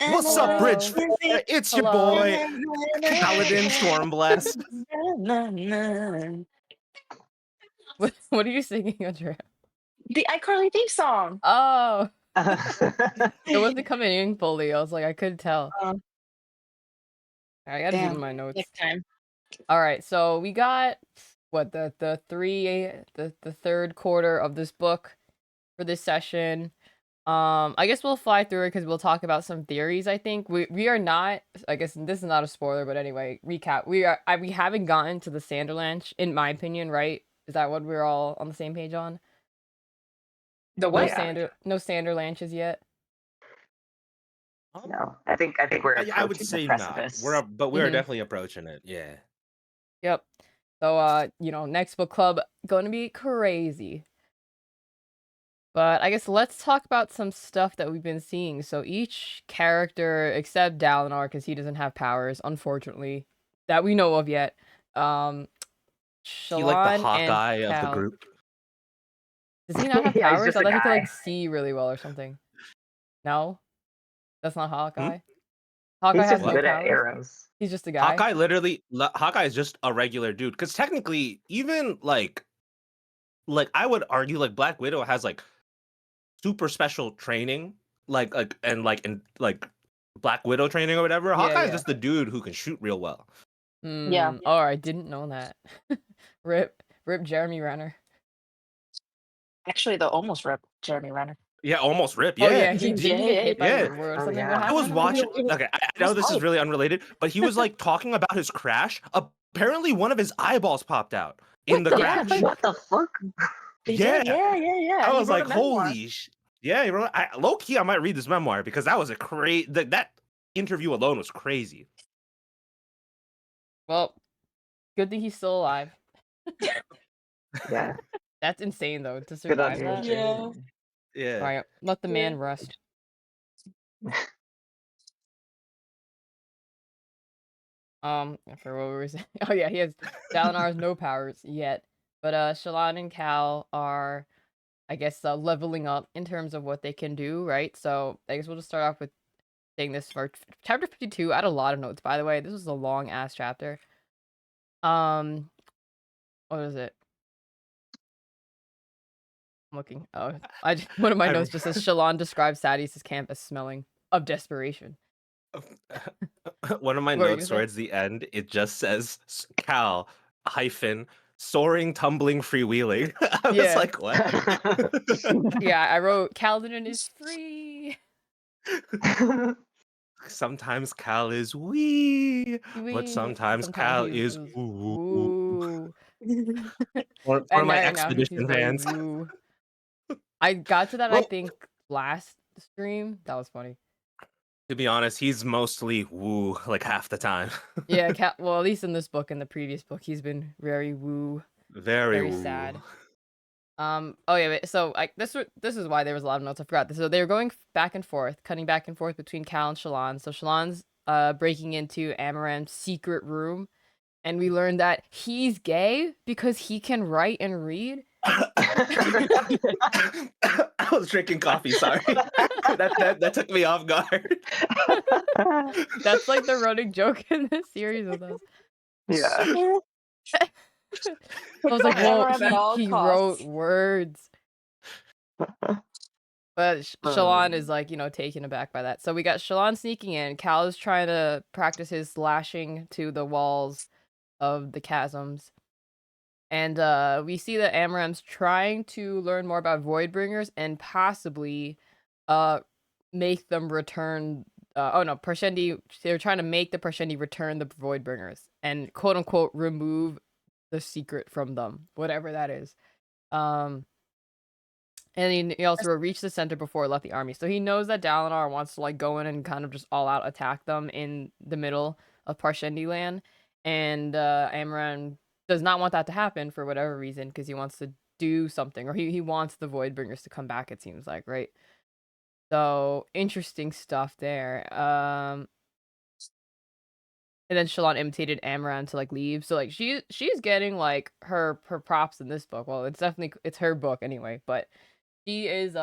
What's up, Hello. Bridge? It's your Hello. boy, Kaladin Stormblast. What are you singing, Andrea? The iCarly theme song. Oh, it wasn't coming in fully. I was like, I couldn't tell. Um, I gotta do damn. my notes. Next time. All right, so we got what the third quarter of this book for this session. I guess we'll fly through it because we'll talk about some theories. I think we are not. I guess this is not a spoiler, but anyway, recap. We haven't gotten to the Sanderlanche, in my opinion, right? Is that what we're all on the same page on? The No what? Yeah. no Sanderlanches yet. No, I think we're I would approaching say the not. precipice. We are Mhm. definitely approaching it. Yeah. Yep. So next book club going to be crazy. But I guess let's talk about some stuff that we've been seeing. So each character, except Dalinar, because he doesn't have powers, unfortunately, that we know of yet. He like the Shallan and Hawkeye of the Cal. group. Does he not have Yeah, he's powers? just I a thought he could guy. like see really well or something. No, that's not Hawkeye. Hmm? Hawkeye He's has just no good at powers. arrows. He's just a guy. Hawkeye is just a regular dude. Because technically, even like I would argue like Black Widow has like super special training, and Black Widow training or whatever. Yeah, Hawkeye is yeah. just the dude who can shoot real well. Yeah. Oh, I didn't know that. Rip Jeremy Renner. Actually, the almost ripped Jeremy Renner. Yeah, almost rip. Oh Yeah. yeah, he didn't he get hit by Yeah. a road or Oh, something. yeah. What I happened? was watching. It was- Okay, I it know was this is hype. really unrelated, but he was like talking about his crash. Apparently, one of his eyeballs popped out in the the crash. fuck? What the fuck? They Yeah, did. Yeah. I He was wrote like, a memoir. holy yeah, low key, I might read this memoir because that was a that interview alone was crazy. Well, good thing he's still alive. Yeah. That's insane though to Good survive on that. him. Yeah. Yeah. Alright, let the man rest. For what we were saying. Oh yeah, Dalinar has no powers yet. But Shallan and Cal are, I guess, leveling up in terms of what they can do, right? So I guess we'll just start off with saying this for chapter 52. I had a lot of notes, by the way. This was a long ass chapter. What is it? I'm looking. Oh, one of my notes just says Shallan describes Thaddeus' camp as smelling of desperation. One of my What were you notes gonna say? towards the end, it just says Cal hyphen soaring, tumbling, freewheeling. I was Yeah. like, what? Yeah, I wrote Kaladin is free. Sometimes Cal is wee, but Wee. sometimes Sometimes Cal he's is ooh. woo. For And my now he's expedition very fans. woo. I got to that, I Well, think, last stream. That was funny. to be honest, he's mostly woo like half the time. Yeah, well, at least in this book and the previous book, he's been very woo, Very woo. sad. Oh yeah, wait, so this is why there was a lot of notes. I forgot. So they were going back and forth, cutting back and forth between Cal and Shallan. So Shallan's breaking into Amaranth's secret room, and we learned that he's gay because he can write and read. I was drinking coffee. Sorry, that took me off guard. That's like the running joke in this series with us. Yeah. I was like, well, Amaranth at all he costs. wrote words. But Shallan is like, taken aback by that. So we got Shallan sneaking in. Cal is trying to practice his slashing to the walls of the chasms. And we see that Amaranth's trying to learn more about Voidbringers and possibly make them return. Parshendi. They're trying to make the Parshendi return the Voidbringers and quote unquote remove the secret from them, whatever that is. And he also reached the center before he left the army. So he knows that Dalinar wants to like go in and kind of just all out attack them in the middle of Parshendi land. And Amaranth does not want that to happen for whatever reason, because he wants to do something, or he wants the Voidbringers to come back, it seems like, right? So interesting stuff there. And then Shallan imitated Amaranth to like leave. So like she's getting like her props in this book. Well, it's her book anyway, but she is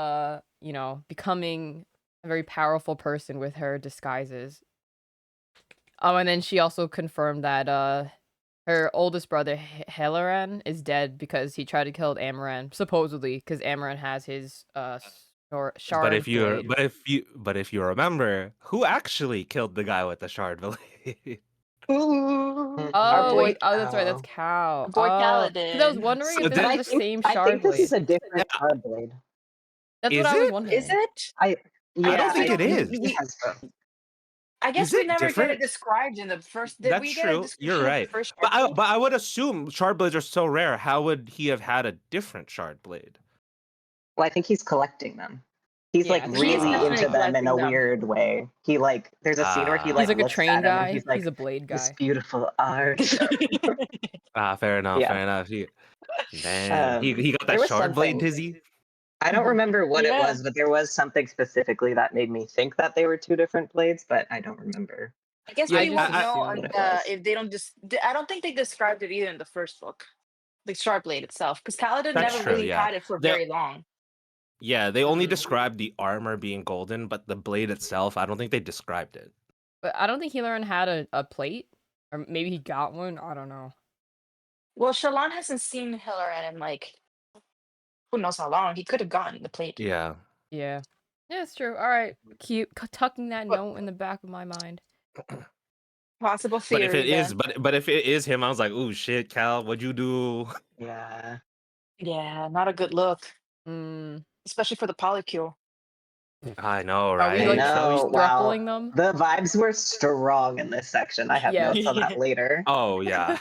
becoming a very powerful person with her disguises. Oh, and then she also confirmed that her oldest brother Helaran is dead because he tried to kill Amaran, supposedly, because Amaran has his shard blade. But if you remember, who actually killed the guy with the shard blade? Ooh, Our boy That's right, that's Cal. boy Oh, because I was Kaladin. wondering So if this But was did, the same I shard think this is blade. a different shard blade. That's what is I was it? wondering. Is it? I I yeah, don't think we it don't. is. it has both. I guess Is we it never get it different? described in the first. Did That's we get a true. You're description of the right. first But shard blade? I would assume shard blades are so rare. How would he have had a different shard blade? Well, I think he's collecting them. He's Yeah, like I think He is really definitely into them in a collecting them. weird way. He like there's a scene where he he's like like a looks train at him and guy. he's like, He's a blade this guy. beautiful art. Fair enough. Yeah. Fair enough. Damn, he got There that was shard blade something. dizzy. I don't remember what it Yeah. was, but there was something specifically that made me think that they were two different blades, but I don't remember. I guess Yeah, we I won't just know assumed. What it was. if they don't just. I don't think they described it either in the first book, the shard blade itself, because Kaladin That's never true. really Yeah. had it for They very long. they only Mhm. described the armor being golden, but the blade itself, I don't think they described it. But I don't think Helaran had a plate. Or maybe he got one. I don't know. Well, Shallan hasn't seen Helaran in like who knows how long. He could have gotten the plate. Yeah. Yeah. Yeah, it's true. All right. Keep tucking that But note in the back of my mind. possible But if theory it is, then. but if it is him, I was like, "Ooh, shit, Cal, what'd you do?" Yeah. Yeah, not a good look, Mm. especially for the polycule. I know, Are we I like right? How he's know. Wow. thrupling them? The vibes were strong in this section. I have Yes. notes on that later. Oh yeah.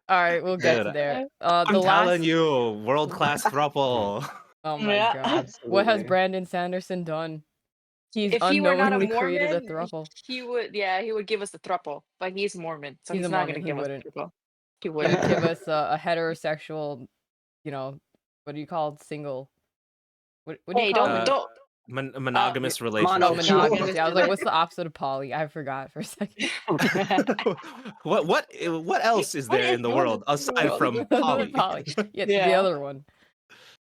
All right, we'll get to Dude, there. The I'm telling last. you, world class thruple. Oh my Yeah. god. What has Absolutely. Brandon Sanderson done? He's If he were not a unknowingly created a Mormon, thruple. he would. Yeah, he would give us the thruple. But he's Mormon, so He's he's a not Mormon. gonna He give us wouldn't. the triple. He He wouldn't. would give us a heterosexual, you know, single? What do you Hey, call don't it? don't. Monogamous Oh, relationship. monogamous. Yeah, I was like, Monogamous what's the opposite of poly? I forgot for a second. What else is there in the world aside from poly? Poly. Yeah, the Yeah. other one.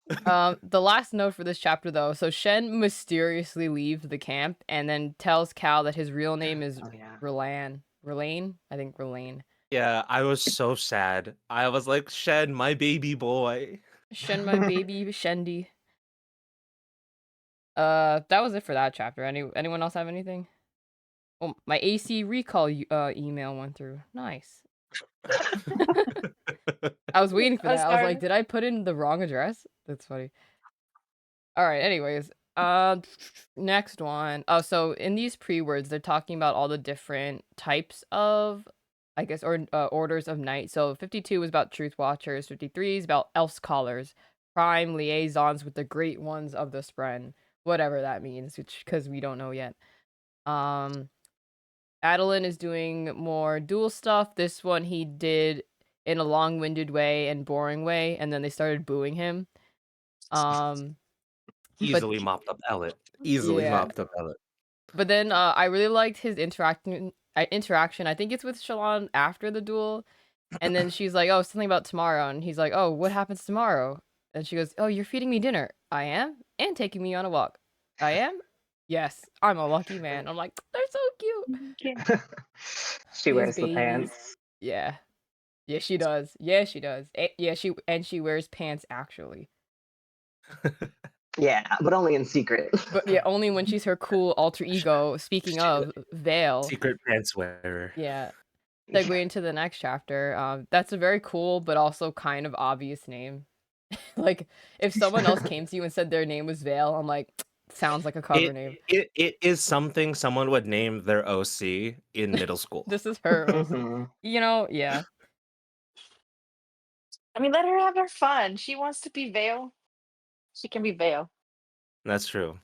The last note for this chapter though, so Shen mysteriously leaves the camp and then tells Cal that his real name is Oh yeah. Relaine? I think Relaine. Yeah, I was so sad. I was like, Shen, my baby boy. Shen, my baby, Shendi. That was it for that chapter. Anyone else have anything? Oh, my AC recall email went through. Nice. I was waiting for I'm that. I was like, sorry. did I put in the wrong address? That's funny. All right, anyways. Next one. Oh, so in these pre-words, they're talking about all the different types of, I guess, or orders of knight. So 52 is about truth watchers, 53 is about elf scholars, prime liaisons with the great ones of the Spren, whatever that means, which because we don't know yet. Adolin is doing more dual stuff. This one he did in a long-winded way and boring way, and then they started booing him. Easily mopped up Elliot. Easily Yeah. mopped up Elliot. But then I really liked his interaction. I think it's with Shallan after the duel, and then she's like, "Oh, something about tomorrow," and he's like, "Oh, what happens tomorrow?" And she goes, "Oh, you're feeding me dinner. I am, and taking me on a walk. I am. Yes, I'm a lucky man." I'm like, they're so cute. She These wears the babies. pants. Yeah, yeah, she does. Yeah, she does. She wears pants actually. Yeah, but only in secret. But yeah, only when she's her cool alter ego. Speaking of Veil. Secret pants wearer. Yeah. Segue into the next chapter. That's a very cool but also kind of obvious name. Like if someone else came to you and said their name was Veil, I'm like, sounds like a cover name. It is something someone would name their OC in middle school. This is her OC. Mhm. You know, yeah. I mean, let her have her fun. She wants to be Veil. She can be Veil. That's true.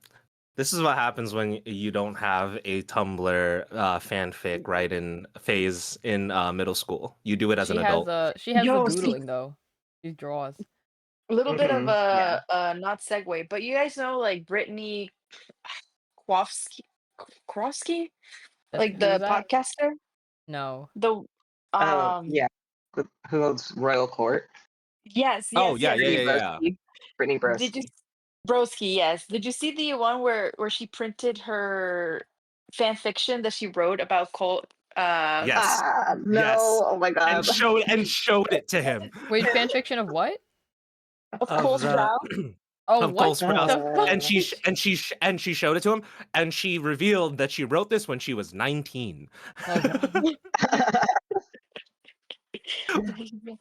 This is what happens when you don't have a Tumblr fanfic right in phase in middle school. You do it as an adult. She has Yo, the see- doodling though. She draws. A little bit of Mhm, a not segue, but you guys know like Brittany Krofsky, like Who's the that? podcaster. No. The Oh yeah. Who owns Royal Court? yes, Oh yes, yeah, yes. yeah. Brittany Did you Broski. Broski, yes. Did you see the one where she printed her fan fiction that she wrote about Cole? Yes, yes, No. Oh my and god. showed it to him Wait, fanfiction of what? Of Cole of the Sprout? Oh, of Cole what Sprouse, the fuck? and she showed it to him, and she revealed that she wrote this when she was 19. Oh god.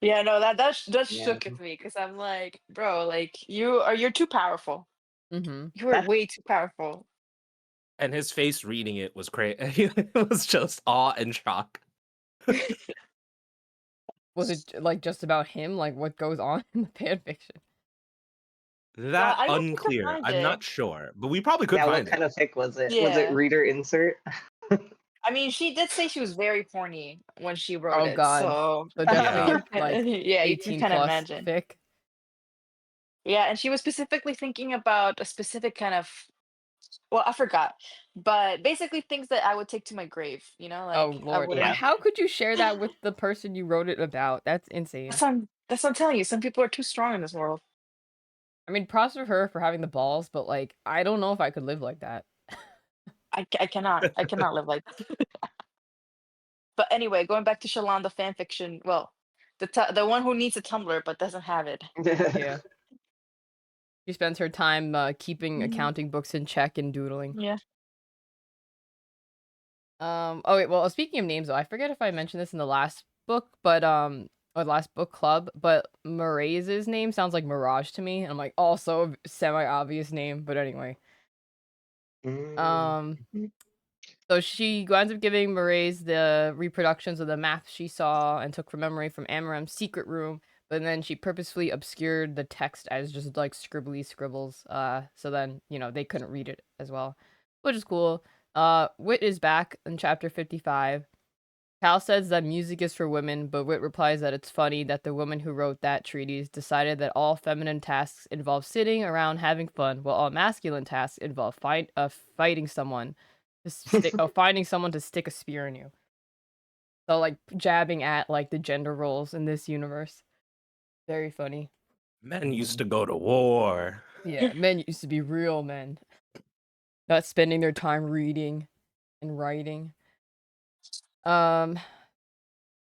Yeah, no, that Yeah. shook with me because I'm like, bro, like you're too powerful. Mm-hmm. You are That's way too powerful. And his face reading it was crazy. It was just awe and shock. Was it like just about him? Like what goes on in the fanfiction? That I wish we could unclear. find I'm it. not sure, but we probably could yeah. What find it. kind of fic was it? Was it Yeah. reader insert? I mean, she did say she was very horny when she wrote Oh it, god. so So Yeah. definitely like yeah, you can 18 kind of plus imagine. fic. Yeah, and she was specifically thinking about a specific kind of, well, I forgot, but basically things that I would take to my grave, Oh like I lord. wouldn't. Yeah. How could you share that with the person you wrote it about? That's insane. That's what I'm telling you. Some people are too strong in this world. I mean, props for her for having the balls, but like I don't know if I could live like that. I cannot live like that. But anyway, going back to Shalon, the fan fiction. Well, the one who needs a Tumblr but doesn't have it. Yeah. She spends her time keeping Mhm. accounting books in check and doodling. Yeah. Oh wait, well speaking of names though, I forget if I mentioned this in the last book, but or the last book club, but Marais's name sounds like Mirage to me. And I'm like, also semi obvious name, but anyway. Mm. Um so she winds up giving Maraise the reproductions of the math she saw and took from memory from Amaram's secret room, but then she purposefully obscured the text as just like scribbly scribbles. So then, they couldn't read it as well. Which is cool. Wit is back in chapter 55. Cal says that music is for women, but Wit replies that it's funny that the woman who wrote that treatise decided that all feminine tasks involve sitting around having fun, while all masculine tasks involve fighting someone finding someone to stick a spear in you. So like jabbing at like the gender roles in this universe. Very funny. Men used to go to war. Yeah, men used to be real men, not spending their time reading and writing. Oh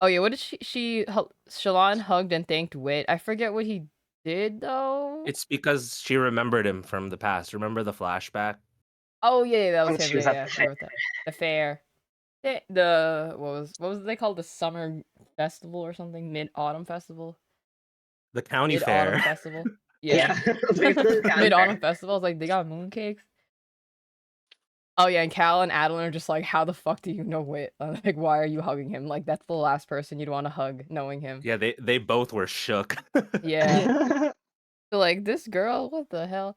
yeah, what did Shalon hugged and thanked Wit. I forget what he did though. It's because she remembered him from the past. Remember the flashback? Oh yeah, that was When him. she was Yeah, at yeah, the I fair. forgot that. The fair. The what was they called? The summer festival or something? Mid-autumn festival? The county Mid-autumn fair. festival? Yeah. Yeah. Basically, the county Mid-autumn fair. festivals, like they got mooncakes. Oh yeah, and Cal and Adeline are just like, how the fuck do you know Wit? Like, why are you hugging him? Like, that's the last person you'd want to hug, knowing him. Yeah, they both were shook. Yeah. So, like, this girl, what the hell?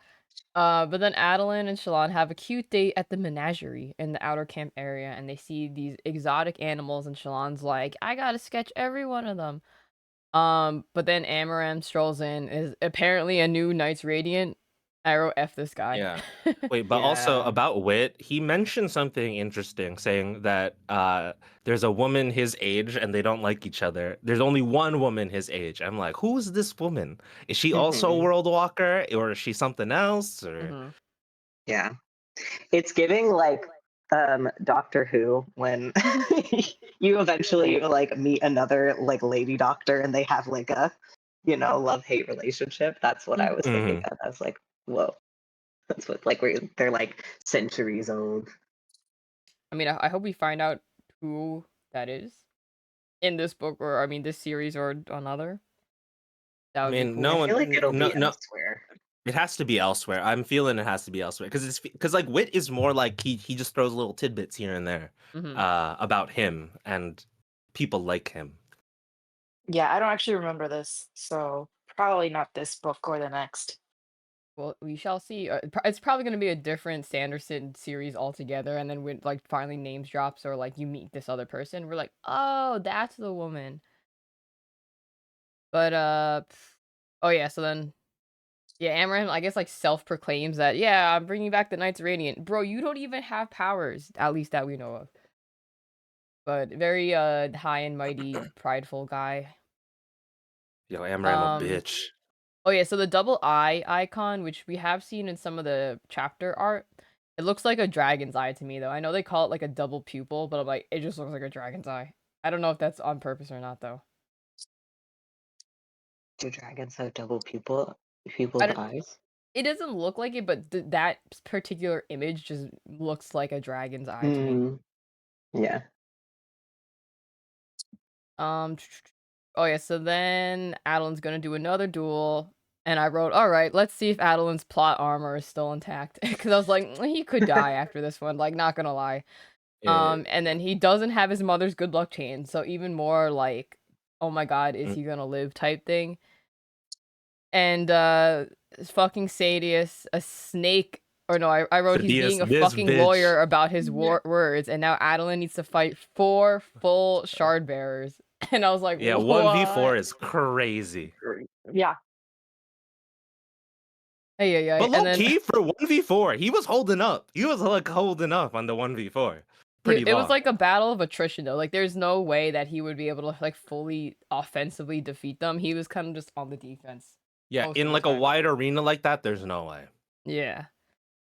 But then Adeline and Shalon have a cute date at the menagerie in the outer camp area, and they see these exotic animals, and Shalon's like, I gotta sketch every one of them. But then Amaram strolls in, is apparently a new Knights Radiant. I wrote F this guy. Yeah. Wait, but also Yeah. about Wit, he mentioned something interesting, saying that there's a woman his age and they don't like each other. There's only one woman his age. I'm like, who's this woman? Is she also a Mhm. world walker, or is she something else? Or Yeah. It's giving like Doctor Who when you eventually like meet another like lady doctor and they have like a love-hate relationship. That's what I was thinking Mhm. of. I was like, whoa. That's what like they're like centuries old. I mean, I hope we find out who that is in this book, or I mean, this series or another. That I would be mean, no cool. I feel like one, it'll no, be no. elsewhere. It has to be elsewhere. I'm feeling it has to be elsewhere because like Wit is more like he just throws little tidbits here and there Hmm. about him and people like him. Yeah, I don't actually remember this, so probably not this book or the next. Well, we shall see. It's probably going to be a different Sanderson series altogether, and then when like finally names drops or like you meet this other person, we're like, oh, that's the woman. But oh yeah. So then, yeah, Amaran, I guess like self-proclaims that, yeah, I'm bringing back the Knights Radiant, bro. You don't even have powers, at least that we know of. But very high and mighty, prideful guy. Yo, Amram a Um, bitch. Oh yeah, so the double eye icon, which we have seen in some of the chapter art, it looks like a dragon's eye to me though. I know they call it like a double pupil, but I'm like, it just looks like a dragon's eye. I don't know if that's on purpose or not though. Do dragons have double I pupiled don't. eyes? It doesn't look like it, but that particular image just looks like a dragon's eye to me. Mm, yeah. Um. Oh yeah, so then Adeline's gonna do another duel, and I wrote, all right, let's see if Adeline's plot armor is still intact, because I was like, he could die after this one. Like, not gonna lie. Yeah. And then he doesn't have his mother's good luck chain, so even more like, oh my god, is Mm. he gonna live type thing. And fucking Sadius, a snake, or no, I wrote he's being a Sadius, this fucking bitch. lawyer about his words, and now Adeline needs to fight 4 full shard bearers. And I was like, Yeah, what? 1v4 is crazy. Yeah. Hey, But and low then key for 1v4, he was holding up. He was like holding up on the 1v4. Pretty it was long. like a battle of attrition though. Like there's no way that he would be able to like fully offensively defeat them. He was kind of just on the defense. Yeah, most in of the like a time. wide arena like that, there's no way. Yeah.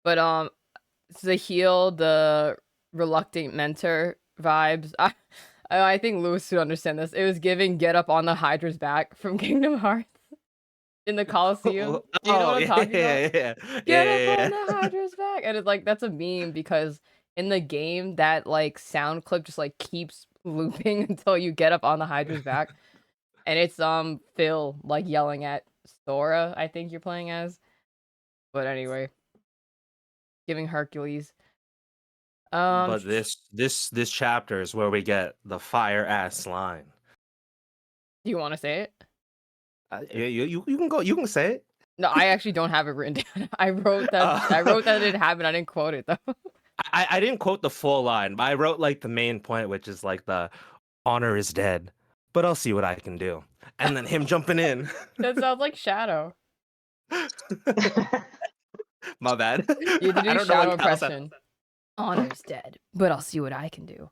But the heal, the reluctant mentor vibes. I think Lewis would understand this. It was giving get up on the Hydra's back from Kingdom Hearts in the Coliseum. Do you know what I'm talking about? Yeah. Get up on the Hydra's back. And it's like that's a meme because in the game that like sound clip just like keeps looping until you get up on the Hydra's back. And it's Phil like yelling at Sora, I think you're playing as. But anyway. Giving Hercules. But this chapter is where we get the fire ass line. Do you want to say it? You can go. You can say it. No, I actually don't have it written down. I wrote that it happened. I didn't quote it though. I didn't quote the full line, but I wrote like the main point, which is like the honor is dead, but I'll see what I can do. And then him jumping in. That sounds like Shadow. My bad. You had to I do don't know Shadow what Cal said. impression. Honor's dead, but I'll see what I can do.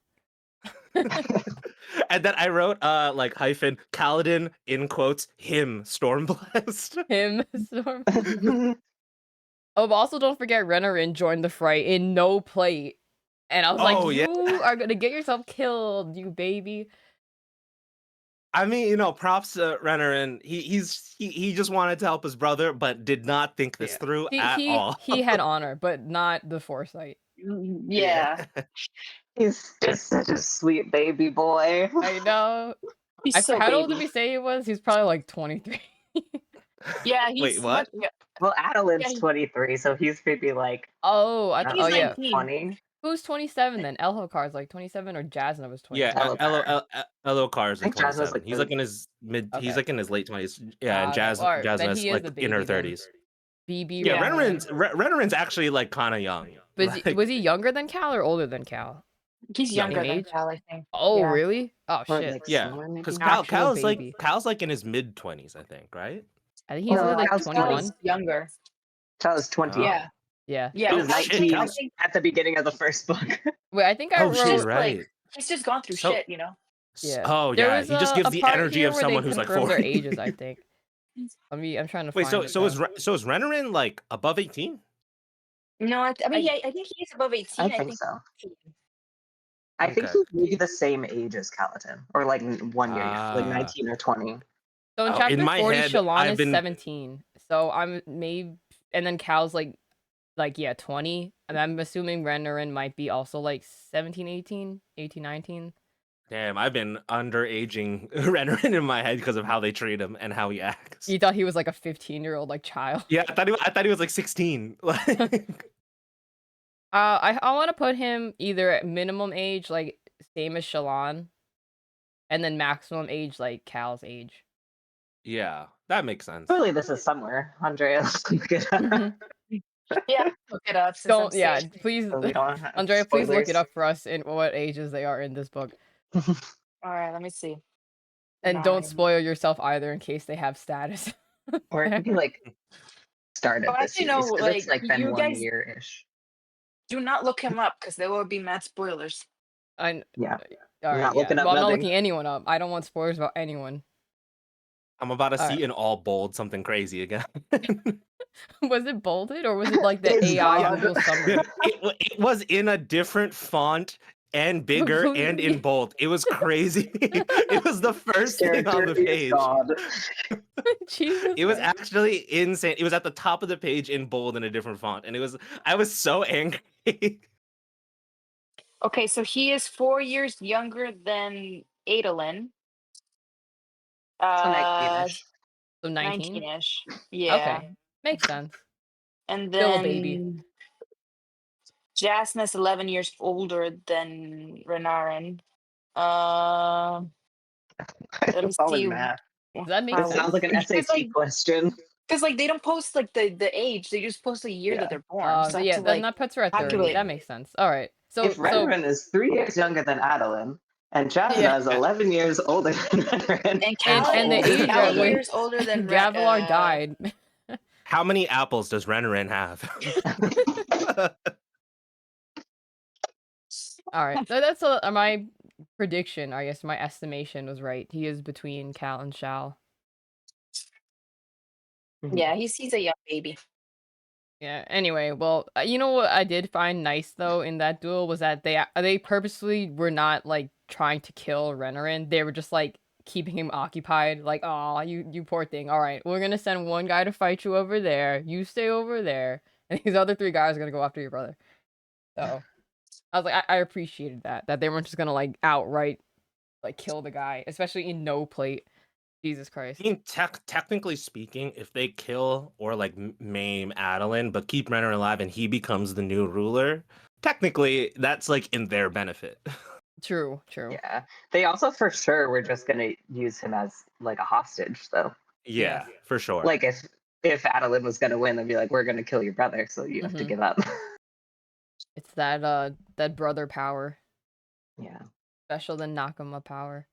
And then I wrote like hyphen Kaladin in quotes him Stormblast. Him, Storm. Oh, but also don't forget Renarin joined the fray in no plate. And I was Oh, like, yeah. you are gonna get yourself killed, you baby. I mean, you know, props to Renarin. He just wanted to help his brother, but did not think this through at all. He had honor, but not the foresight. Yeah. He's just such a sweet baby boy. I know. He's so How old did baby. we say he was? He's probably like 23. Yeah, he's Wait, what? Well, Adeline's Yeah, he- 23, so he's maybe like Oh, I He's oh yeah. 19. 20. Who's 27 then? Elhokar's like 27 or Jasna was 27. Yeah, Elokar is I like think Jazz was 27. like He's like in his mid. Okay. He's like in his late 20s. Yeah, and Okay. Jazz Alright, then Jasna's he is like the in her baby then. 30s. BB Yeah, Renarin. Renarin's actually like kind of young. Was Like, he younger than Cal or older than Cal? He's Yeah, younger in than age? Cal, I think. Oh, Yeah. really? Oh Or shit. like yeah, similar, maybe? because Actual baby. Cal's like in his mid 20s, I think, right? I think he's Well, only like Cal's 21. Cal's younger. Cal's 20. Oh. Yeah. Yeah. Yeah. He was Oh, shit, 19 Cal's- at the beginning of the first book. Wait, I think I Oh, wrote shit, just right. like he's just gone through So- shit, you know. Yeah. Oh, There yeah. was He just a gives the part energy here of where they someone who's like confirmed 40. their ages, I think. I'm trying to Wait, find it. so is Renarin like above 18? No, I mean, I think he's above 18. I think so. I think Okay. he's maybe the same age as Kaladin, or like 1 year, like Ah. 19 or 20. So in Oh, chapter in my 40, head, Shallan I've is been- 17. So I'm maybe, and then Cal's like yeah, 20. And I'm assuming Renarin might be also like 17, 18, 19. Damn, I've been underaging Renarin in my head because of how they treat him and how he acts. You thought he was like a 15-year-old like child. Yeah, I thought he was like 16. Like, I want to put him either at minimum age, like same as Shallan, and then maximum age, like Cal's age. yeah, that makes sense. Surely this is somewhere. Andreas, look it up. Yeah, look it up. since Don't, I'm yeah, safe. please, So we don't have Andrea, please look it spoilers. up for us in what ages they are in this book. All right, let me see. And don't 9. spoil yourself either in case they have status. Or it could be like started Oh, this actually, series, no, 'cause like, it's like been you 1 guys- year-ish. Do not look him up because there will be mad spoilers. Yeah. Yeah. All right, not looking up well, I'm not nothing. looking anyone up. I don't want spoilers about anyone. I'm about to All see right. in all bold something crazy again. Was it bolded or was it like the It's AI God. Google summary? Dude, it was in a different font and bigger and in bold. It was crazy. It was the first thing on the Character is page. God. Jesus. It was Christ. actually insane. It was at the top of the page in bold in a different font, and I was so angry. Okay, so he is 4 years younger than Adolin. So Uh, 19-ish. So 19? 19-ish. Yeah. Okay. Makes sense. And Still a baby. then Jasna's 11 years older than Renarin. Let me It's all in see. math. Does that make It sense? sounds like an Because SAT like, question. they don't post like the age. They just post the year Yeah. that they're born. So I have Yeah, to then like that puts her at 30. calculate. That makes sense. All right. If So Renarin is 3 years younger than Adeline, and Jasna Yeah. is 11 years older than Renarin, And how and the old is age Cal at which years older than Gavilar died. How many apples does Renarin have? All right. So that's my prediction. I guess my estimation was right. He is between Cal and Shao. Yeah, he's a young baby. Yeah. Anyway, well, you know what I did find nice though in that duel was that they purposely were not like trying to kill Renarin. They were just like keeping him occupied. Like, oh, you poor thing. All right, we're gonna send one guy to fight you over there. You stay over there, and these other 3 guys are gonna go after your brother. So I was like, I appreciated that they weren't just gonna like outright like kill the guy, especially in no plate. Jesus Christ. I mean, technically speaking, if they kill or like maim Adeline, but keep Renner alive and he becomes the new ruler, technically that's like in their benefit. True. Yeah. They also for sure were just gonna use him as like a hostage though. Yeah, for sure. Like if Adeline was gonna win, they'd be like, we're gonna kill your brother, so you have to give up. It's that brother power. Yeah. Special than Nakama power.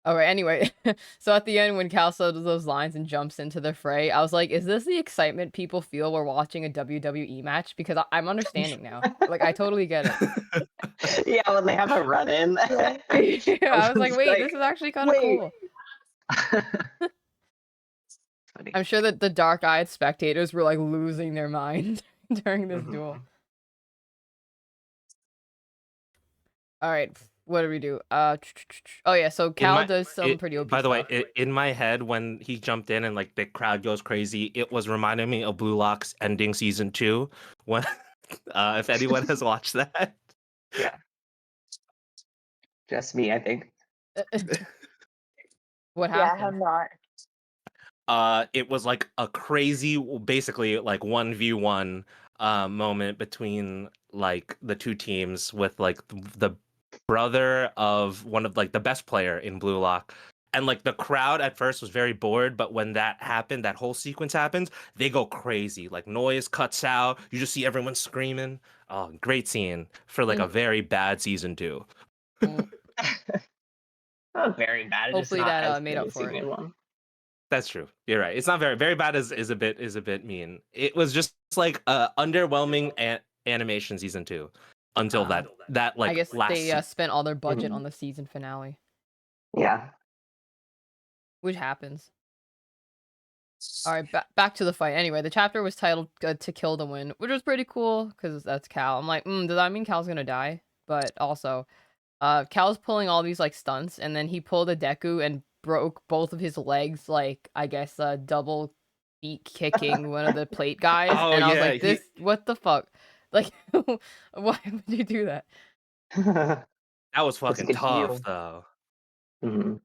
Alright, anyway. So at the end when Cal says those lines and jumps into the fray, I was like, is this the excitement people feel while watching a WWE match? Because I'm understanding now. Like, I totally get it. Yeah, when they have a run in. Yeah, I was like, wait, this is actually kind of wait. cool. Funny. I'm sure that the dark-eyed spectators were like losing their mind during this duel. All right, what do we do? Oh yeah, so Cal does some pretty OP By the way, stuff. in my head when he jumped in and like the crowd goes crazy, it was reminding me of Blue Lock's ending season 2 when if anyone has watched that. Yeah. Just me, I think. What Yeah, I have happened? not. It was like a crazy, basically like 1v1 moment between like the 2 teams with like the brother of one of like the best player in Blue Lock. And like the crowd at first was very bored, but when that happened, that whole sequence happens, they go crazy. Like noise cuts out, you just see everyone screaming. Oh, great scene for like a very bad season 2. Not very bad. Hopefully just not that as made good up as for it. season 1. That's true. You're right. It's not very bad is a bit mean. It was just like underwhelming animation season 2 until that like I guess last they spent all their budget Mhm. on the season finale, Yeah. which happens. All right, back to the fight. Anyway, the chapter was titled "To Kill the Win," which was pretty cool because that's Cal. I'm like, does that mean Cal's gonna die? But also, Cal's pulling all these like stunts, and then he pulled a Deku and broke both of his legs, like I guess double feet kicking one of the plate guys. Oh, and I was yeah, like, what the fuck? Like, why would you do that? that was fucking good tough heal. though. Mhm.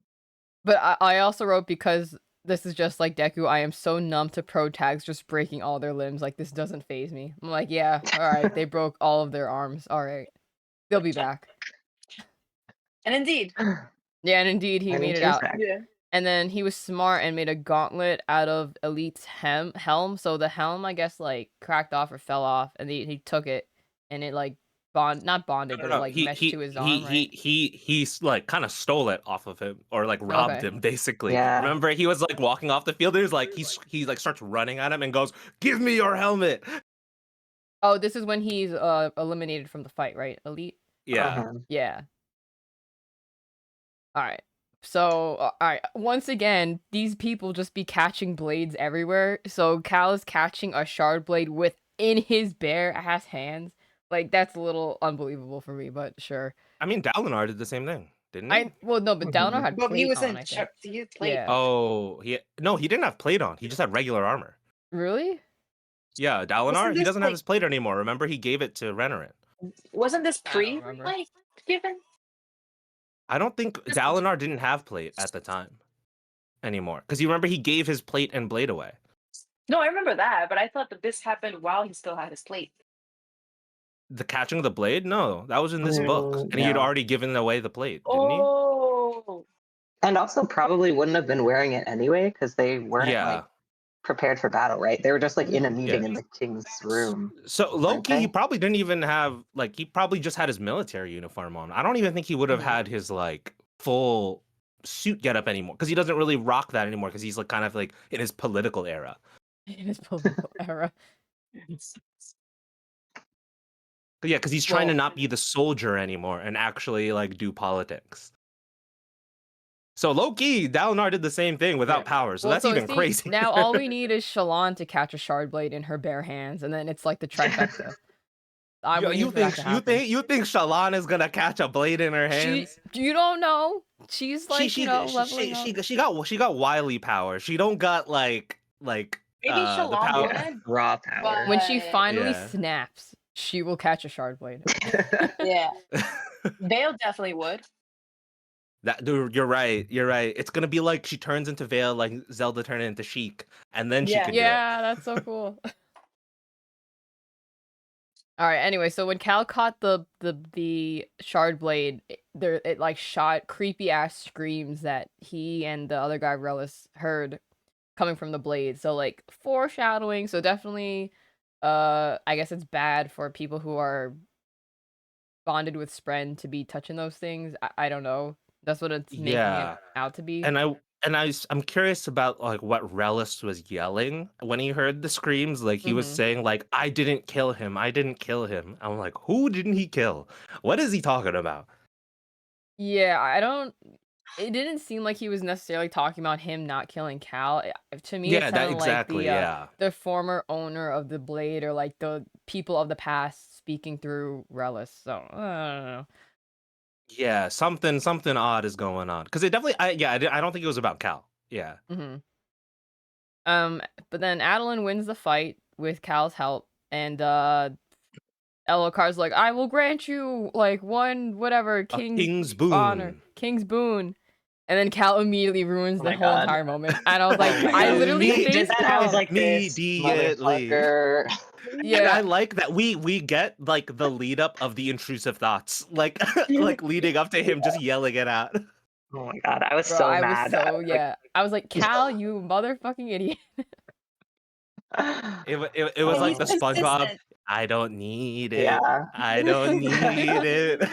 But I also wrote, because this is just like Deku, I am so numb to pro tags just breaking all their limbs. Like, this doesn't phase me. I'm like, yeah, alright, they broke all of their arms. Alright. They'll be back. And indeed. Yeah, and indeed, he made it out. Yeah. And then he was smart and made a gauntlet out of Elite's helm. So the helm, I guess, like, cracked off or fell off, and he took it, and it, like, not bonded, but it, like, meshed to his arm, right? He's like kind of stole it off of him or like robbed him basically. Yeah. Remember he was like walking off the field. There's like he like starts running at him and goes, "Give me your helmet." Oh, this is when he's eliminated from the fight, right? Elite? Yeah. Uh-huh. Yeah. Alright. So, alright, once again, these people just be catching blades everywhere. So Cal is catching a shard blade within his bare ass hands. Like, that's a little unbelievable for me, but sure. I mean, Dalinar did the same thing, didn't he? Well, no, but Dalinar had But he plate was on, in I think. he had plate. Yeah. Oh, he didn't have plate on. He just had regular armor. Really? Yeah, Dalinar, Wasn't he this doesn't have like his plate anymore. Remember, he gave it to Renarin. wasn't this I don't pre remember. like given? I don't think Just- Dalinar didn't have plate at the time anymore. Because you remember he gave his plate and blade away. No, I remember that, but I thought that this happened while he still had his plate. The catching of the blade? No, that was in this book. And he had Yeah. already given away the plate, didn't he? Oh, And also probably wouldn't have been wearing it anyway because they weren't Yeah. like prepared for battle, right? They were just like in a meeting in the king's room. So Loki, he they? probably didn't even have like he probably just had his military uniform on. I don't even think he would have had his like full suit getup anymore because he doesn't really rock that anymore because he's like kind of like in his political era. In his political era. But yeah, because he's trying to Well- not be the soldier anymore and actually like do politics. So Loki, Dalinar did the same thing without powers, so Well, that's even see, crazy. Now all we need is Shallan to catch a shard blade in her bare hands, and then it's like the trifecta. I'm Yo, waiting you for that think to you happen. think you think Shallan is gonna catch a blade in her hands? You don't know. She's like, leveling up. she got wily power. She don't got like maybe the Shallan power. wouldn't. Raw power. When she But- finally Yeah. snaps, she will catch a shard blade. Yeah, Vale definitely would. That dude, you're right. You're right. It's gonna be like she turns into Vale, like Zelda turned into Sheik, and then she Yeah. can Yeah, that's so cool. All right. Anyway, so when Cal caught the shard blade, it like shot creepy ass screams that he and the other guy Relis heard coming from the blade. So like foreshadowing. So definitely, I guess it's bad for people who are bonded with Spren to be touching those things. I don't know. That's what it's making Yeah. it out to be. And I'm curious about like what Relis was yelling when he heard the screams. Like he was Mhm. saying like I didn't kill him. I didn't kill him. I'm like, who didn't he kill? What is he talking about? Yeah, I don't. It didn't seem like he was necessarily talking about him not killing Cal. To me, Yeah, it that sounded exactly. like Yeah. the former owner of the blade or like the people of the past speaking through Relis. So I don't know. Yeah, something odd is going on. Because it definitely I don't think it was about Cal. Yeah. hmm But then Adeline wins the fight with Cal's help, and Elhokar's like, "I will grant you like one whatever King's boon. honor, King's boon." And then Cal immediately ruins Oh the my whole God. entire moment. And I was like, Oh my I God. literally He He did that. I was facepalmed. like, this Immediately. motherfucker. Yeah. And I like that we get like the lead up of the intrusive thoughts, like like leading up to him just yelling it out. Oh my God, I was Bro, so I mad. was so like, yeah. I was like, Cal, you motherfucking idiot. It was Oh. like the He's SpongeBob. consistent. I don't need it. Yeah. I don't need it.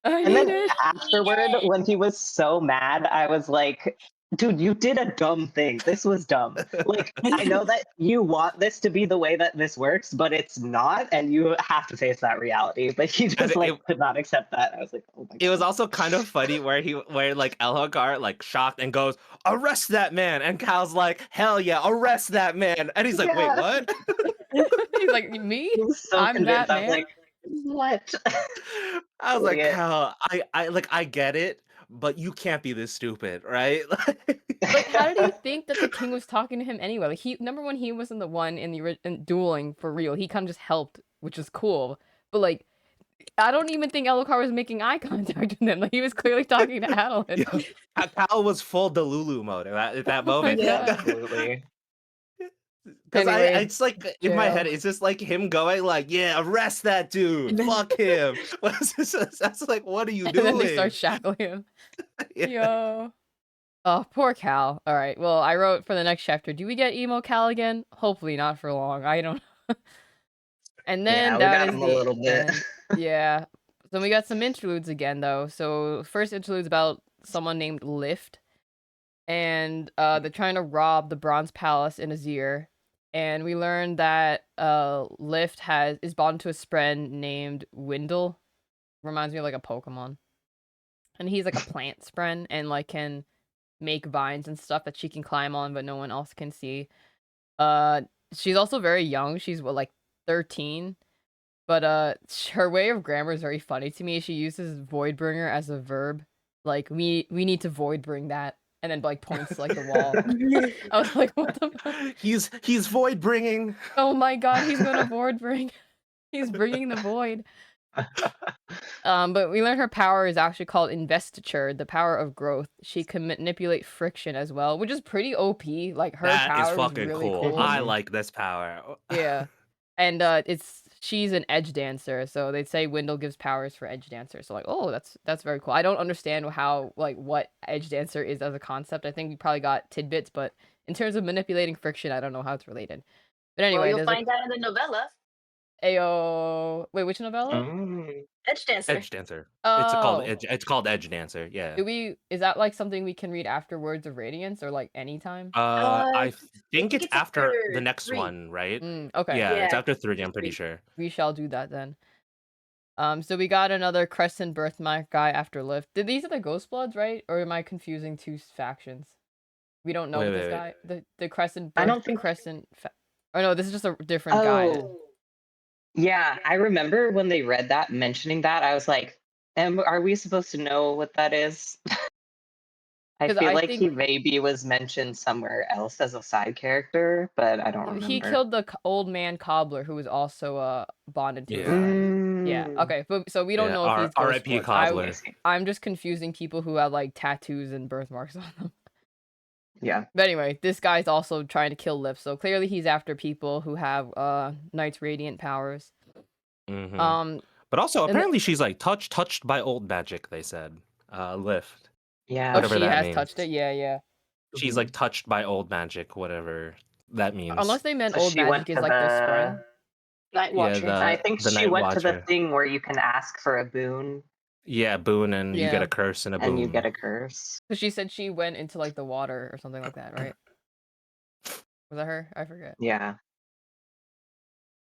I And then need it. afterward, when he was so mad, I was like, dude, you did a dumb thing. This was dumb. Like, I know that you want this to be the way that this works, but it's not, and you have to face that reality. But he just could not accept that. I was like, oh my God. It was also kind of funny where like Elhokar like shocked and goes, "Arrest that man!" And Cal's like, "Hell yeah, arrest that man!" And he's like, "Wait, Yeah. what?" He's like, me? He was so I'm convinced. that I was man? like, what? I was like, Idiot. Cal, I get it, but you can't be this stupid, right? Like, how did he think that the king was talking to him anyway? Like, number one, he wasn't the one in the in dueling for real. He kind of just helped, which is cool. But like, I don't even think Elhokar was making eye contact with him. Like, he was clearly talking to Adeline. Yeah, Cal was full Delulu mode at that Oh my moment. God. Absolutely. Because Anyway, it's like in my head, jail. it's just like him going like, "Yeah, arrest that dude, fuck him." That's like, what are you And doing? then they start shackling him. Yeah. Yo. Oh, poor Cal. All right. Well, I wrote for the next chapter. Do we get emo Cal again? Hopefully not for long. I don't know. And then Yeah, we that got is him a the little bit. end. Yeah. Then we got some interludes again, though. So first interlude's about someone named Lift. And they're trying to rob the Bronze Palace in Azir. And we learned that Lift is bonded to a Spren named Windle. Reminds me of like a Pokemon. and he's like a plant spren and like can make vines and stuff that she can climb on, but no one else can see. She's also very young. She's what, like 13. But her way of grammar is very funny to me. She uses Voidbringer as a verb. Like we need to Voidbring that, and then like points to like the wall. I was like, what the fuck? He's void bringing. Oh my god, he's gonna Voidbring. He's bringing the void. But we learned her power is actually called Investiture, the power of growth. She can manipulate friction as well, which is pretty OP. Like her That is power is fucking really cool. cool. I like this power. Yeah. And she's an edge dancer, so they'd say Wendell gives powers for edge dancer. So like, oh, that's very cool. I don't understand how like what edge dancer is as a concept. I think we probably got tidbits, but in terms of manipulating friction, I don't know how it's related. But Well, anyway, you'll there's find out in the novella. Ayo. Wait, which novella? Mm. Edge dancer. Edge Dancer. Oh, It's called Edge Dancer. Yeah. is that like something we can read after Words of Radiance or like anytime? I I think think it's it's after the after next 3. one, right? Okay. Yeah, it's Yeah, after 3, I'm after pretty 3. sure. We shall do that then. So we got another Crescent birthmark guy after Lift. These are the Ghost Bloods, right? Or am I confusing two factions? We don't know Wait, this wait, guy. The Crescent I don't think. Oh no, this is just a different guy. Oh, yeah. I remember when they read that, mentioning that, I was like, are we supposed to know what that is? I 'Cause feel I like he think maybe was mentioned somewhere else as a side character, but I don't he remember. killed the old man cobbler who was also bonded to his Yeah. friend. Yeah. Mm, Okay. But so we don't Yeah. know if he's Ghost R.I.P. Bloods. I Cobbler. see. I'm just confusing people who have like tattoos and birthmarks on them. Yeah. But anyway, this guy's also trying to kill Lift, so clearly he's after people who have Knight's Radiant powers. Mm-hmm. But also, And apparently, she's like touched by old magic. They said, Lift. Yeah. oh, Whatever she that has means. touched it. Yeah. She's like touched by old magic, whatever that means. Unless they meant So old she went magic is to like the the. spren. Night Yeah, Watcher. I think the she Night went to the Watcher. thing where you can ask for a boon Yeah, boon, and you get Yeah. a curse and a and you boon. get a curse. So she said she went into like the water or something like that, right? Was that her? I forget. Yeah.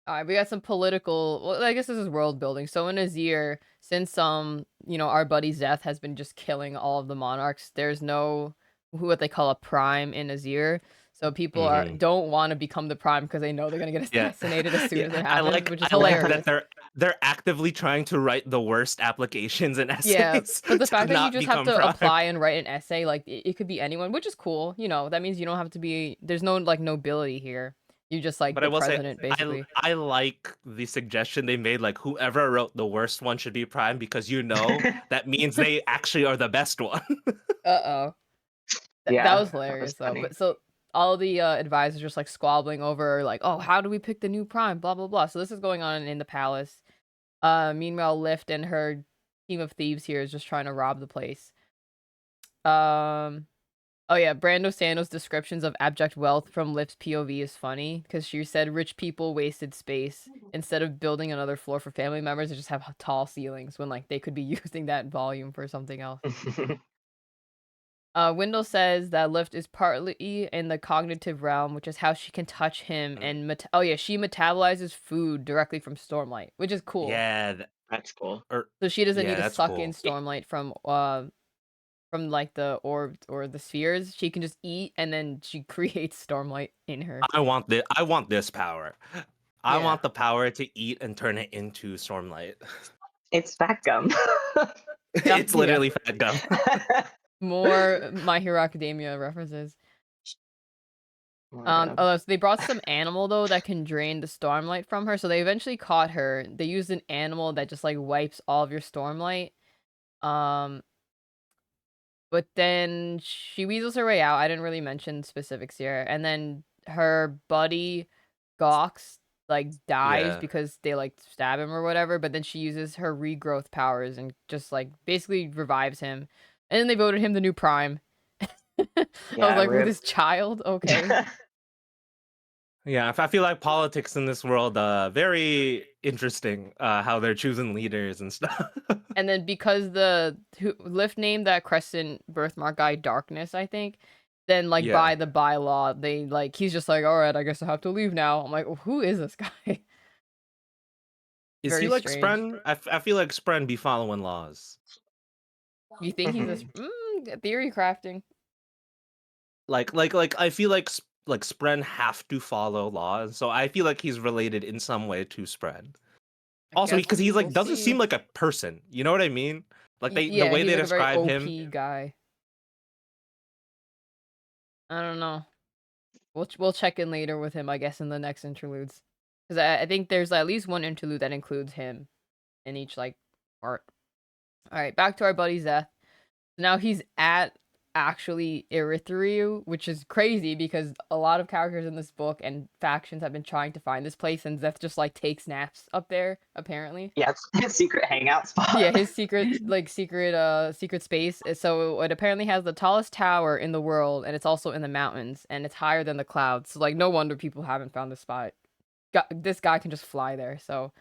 Alright, we got some political. Well, I guess this is world building. So in Azir, since our buddy Zeth has been just killing all of the monarchs, there's no what they call a prime in Azir. So people don't want to become the prime because they know they're gonna get Yeah. assassinated as soon as it I happens, like which is I like hilarious. that they're actively trying to write the worst applications and essays. Yeah, but the to fact that you not just have become to prime. apply and write an essay, like it could be anyone, which is cool. That means you don't have to be. There's no like nobility here. You just like But the I will say, president, basically. I like the suggestion they made, like whoever wrote the worst one should be prime, because that means they actually are the best one. Uh-oh. Yeah, That was that was hilarious though. funny. But so all the advisors just like squabbling over like, oh, how do we pick the new prime? Blah blah blah. So this is going on in the palace. Meanwhile, Lift and her team of thieves here is just trying to rob the place. Oh yeah, Brando Sando's descriptions of abject wealth from Lift's POV is funny because she said rich people wasted space instead of building another floor for family members. They just have tall ceilings when like they could be using that volume for something else. Wendell says that Lift is partly in the cognitive realm, which is how she can touch him, and she metabolizes food directly from Stormlight, which is cool. Yeah, That's cool. So she doesn't yeah, need to that's suck cool. in Stormlight from like the orbs or the spheres. She can just eat, and then she creates Stormlight in her. I want this power. I Yeah. want the power to eat and turn it into Stormlight. It's fat gum. It's literally fat gum. More My Hero Academia references. Oh, So they brought some animal though that can drain the Stormlight from her. So they eventually caught her. They used an animal that just like wipes all of your Stormlight. But then she weasels her way out. I didn't really mention specifics here. And then her buddy Gox like dies Yeah. because they like stab him or whatever. But then she uses her regrowth powers and just like basically revives him. And then they voted him the new prime. I was like, with his child? Okay. Yeah, I feel like politics in this world, very interesting. How they're choosing leaders and stuff. And then because Lift named that Crescent birthmark guy Darkness, I think. Then like by the bylaw, they like he's just like, all right, I guess I have to leave now. I'm like, who is this guy? Is Very he like strange. Spren? I feel like Spren be following laws. You think he's a theory crafting? Like I feel like like Spren have to follow laws, so I feel like he's related in some way to Spren. I Also, guess because he's we'll like doesn't seem see. like a person. You know what I mean? Like the Yeah, way he's they like a very describe him. OP guy. I don't know. We'll check in later with him, I guess, in the next interludes, because I think there's at least one interlude that includes him in each like part. All right, back to our buddy Zeth. Now he's at actually Erythriu, which is crazy because a lot of characters in this book and factions have been trying to find this place, and Zeth just like takes naps up there, apparently. Yeah, it's his secret hangout spot. Yeah, his secret space. So it apparently has the tallest tower in the world, and it's also in the mountains, and it's higher than the clouds. So like no wonder people haven't found this spot. This guy can just fly there. So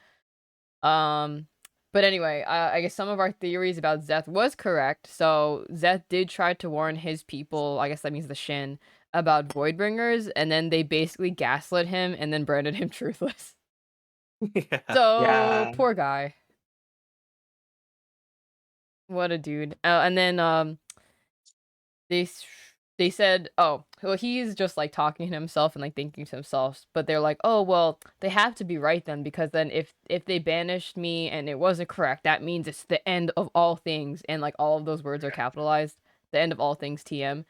but anyway, I guess some of our theories about Zeth was correct. So Zeth did try to warn his people, I guess that means the Shin, about Voidbringers, and then they basically gaslit him and then branded him truthless. Yeah. So Yeah. poor guy. What a dude. And then they said, oh, well, he's just like talking to himself and like thinking to himself, but they're like, oh, well, they have to be right then, because then if they banished me and it wasn't correct, that means it's the end of all things, and like all of those words are capitalized. The end of all things, TM.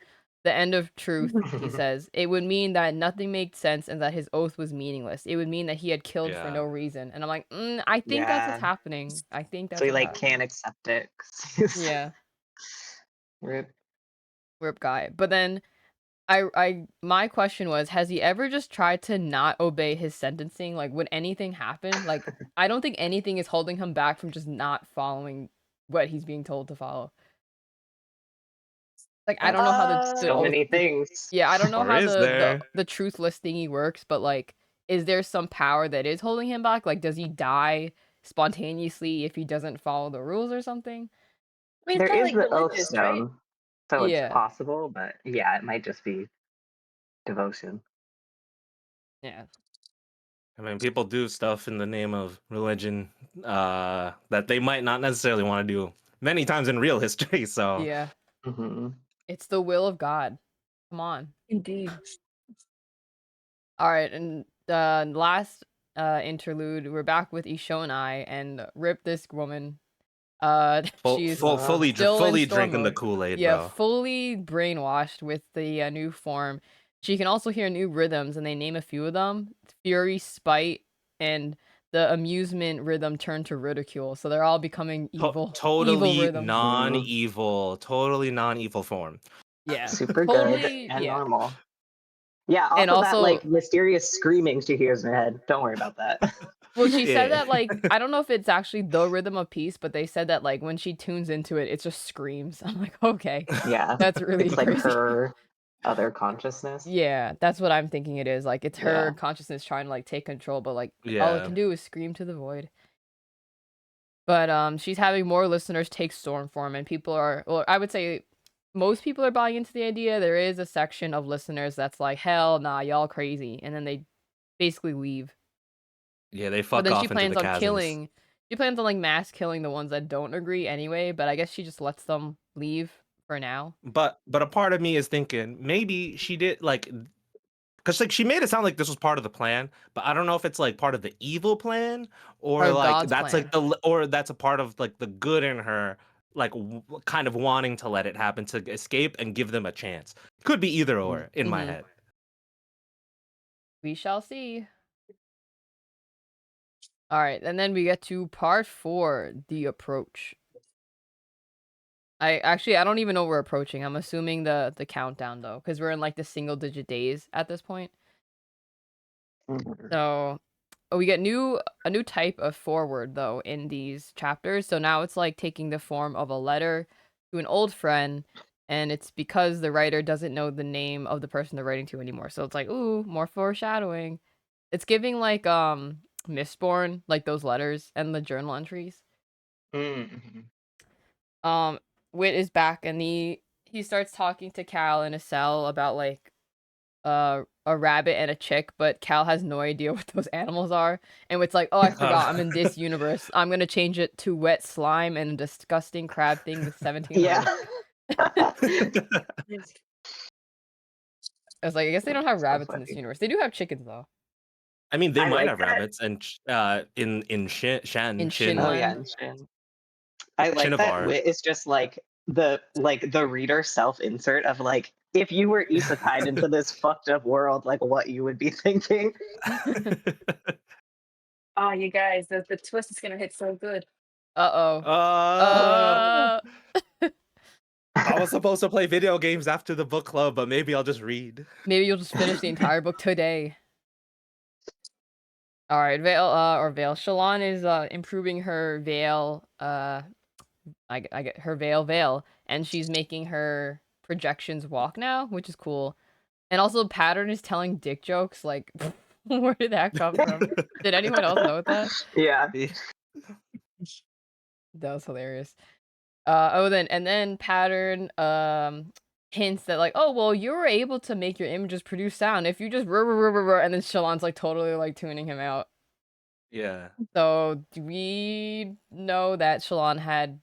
The end of truth, he says. It would mean that nothing made sense and that his oath was meaningless. It would mean that he had killed for Yeah. no reason. And I'm like, I think that's what's Yeah. happening. I think that's So he what's like happening. can't accept it. 'cause he's- Yeah, Rip. rip guy. But then my question was, has he ever just tried to not obey his sentencing? Like, would anything happen? Like, I don't think anything is holding him back from just not following what he's being told to follow. Like, I don't know how the So oath, many things. yeah, I don't know Or how is the there? truthless thingy works, but like, is there some power that is holding him back? Like, does he die spontaneously if he doesn't follow the rules or something? I mean, There it's kind of is like the oath religious, right? stone, so it's Yeah, possible, but yeah, it might just be devotion. yeah. I mean, people do stuff in the name of religion that they might not necessarily want to do many times in real history. So Yeah, Hmm. it's the will of God. Come on. Indeed. All right, and last interlude, we're back with Ishonai and rip this woman. She's fully still in fully storm drinking the mode. Kool-Aid, Yeah, bro. fully brainwashed with the new form. She can also hear new rhythms, and they name a few of them: fury, spite, and the amusement rhythm turned to ridicule. So they're all becoming evil, evil Totally rhythms. non-evil, totally non-evil form. Yeah, Super good totally. and Yeah, normal. Yeah, and also that also like mysterious screaming she hears in her head. Don't worry about that. well, she said Yeah. that, like, I don't know if it's actually the rhythm of peace, but they said that, like, when she tunes into it, it just screams. I'm like, okay, Yeah. that's really It's like crazy. her other consciousness. Yeah, that's what I'm thinking it is. Like, it's her Yeah. consciousness trying to, like, take control, but, like, all it Yeah. can do is scream to the void. But, she's having more listeners take storm form, and people are, well, I would say most people are buying into the idea. There is a section of listeners that's like, hell nah, y'all crazy, and then they basically leave. Yeah, they But fuck then she off into plans the on chasms. like mass killing the ones that don't agree anyway, but I guess she just lets them leave for now. But a part of me is thinking maybe she did like because like she made it sound like this was part of the plan, but I don't know if it's like part of the evil plan Part or of like God's that's plan. like or that's a part of like the good in her, like kind of wanting to let it happen to escape and give them a chance. Could be either or in my Mhm. head. We shall see. Alright, and then we get to part 4, the approach. I don't even know we're approaching. I'm assuming the countdown though, because we're in like the single digit days at this point. Mhm. So we get a new type of forward though in these chapters. So now it's like taking the form of a letter to an old friend, and it's because the writer doesn't know the name of the person they're writing to anymore. So it's like, ooh, more foreshadowing. It's giving like Mistborn, like those letters and the journal entries. Mhm. Wit is back and he starts talking to Cal in a cell about like a rabbit and a chick, but Cal has no idea what those animals are, and it's like, oh, I forgot, I'm in this universe. I'm gonna change it to wet slime and a disgusting crab thing with 17 Yeah. legs. I was like, I guess they don't have So rabbits in this funny. universe. They do have chickens though. I mean, they I might like have that. rabbits, and in Shin In Shin Oh yeah, Shinland. and Shin. I like that Shinovar. Wit is just like the reader self-insert of like, if you were isekai'd into this fucked up world, like what you would be thinking. Oh, you guys, the twist is gonna hit so good. Uh-oh. I was supposed to play video games after the book club, but maybe I'll just read. Maybe you'll just finish the entire book today. All right, Veil, Shallan is improving her veil. I get her veil, and she's making her projections walk now, which is cool. And also, Pattern is telling dick jokes. Like, where did that come from? Did anyone else know that? Yeah. That was hilarious. Then Pattern hints that like, oh well, you were able to make your images produce sound if you just and then Shallan's like totally like tuning him out. Yeah. So do we know that Shallan had,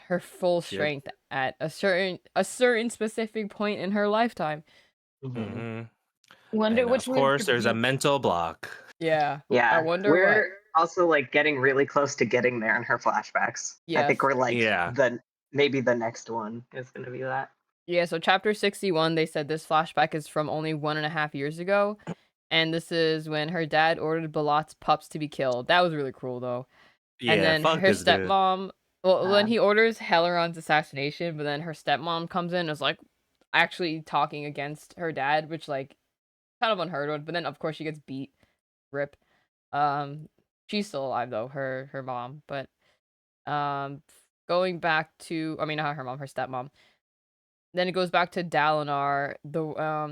her full strength at a certain specific point in her lifetime? Mm-hmm. Wonder And which of one course, could there's a be- mental block. Yeah. Yeah. I wonder we're also like getting really close to getting there in her flashbacks. I Yes. think we're like Yeah. maybe the next one is gonna be that. Yeah, so chapter 61, they said this flashback is from only 1.5 years ago. And this is when her dad ordered Balat's pups to be killed. That was really cruel, though. Yeah, And then fuck her this dude. stepmom, when he orders Helaron's assassination, but then her stepmom comes in and is like actually talking against her dad, which like kind of unheard of. But then of course she gets beat. Rip. She's still alive though, her mom. But going back to, I mean not her mom, her stepmom. Then it goes back to Dalinar.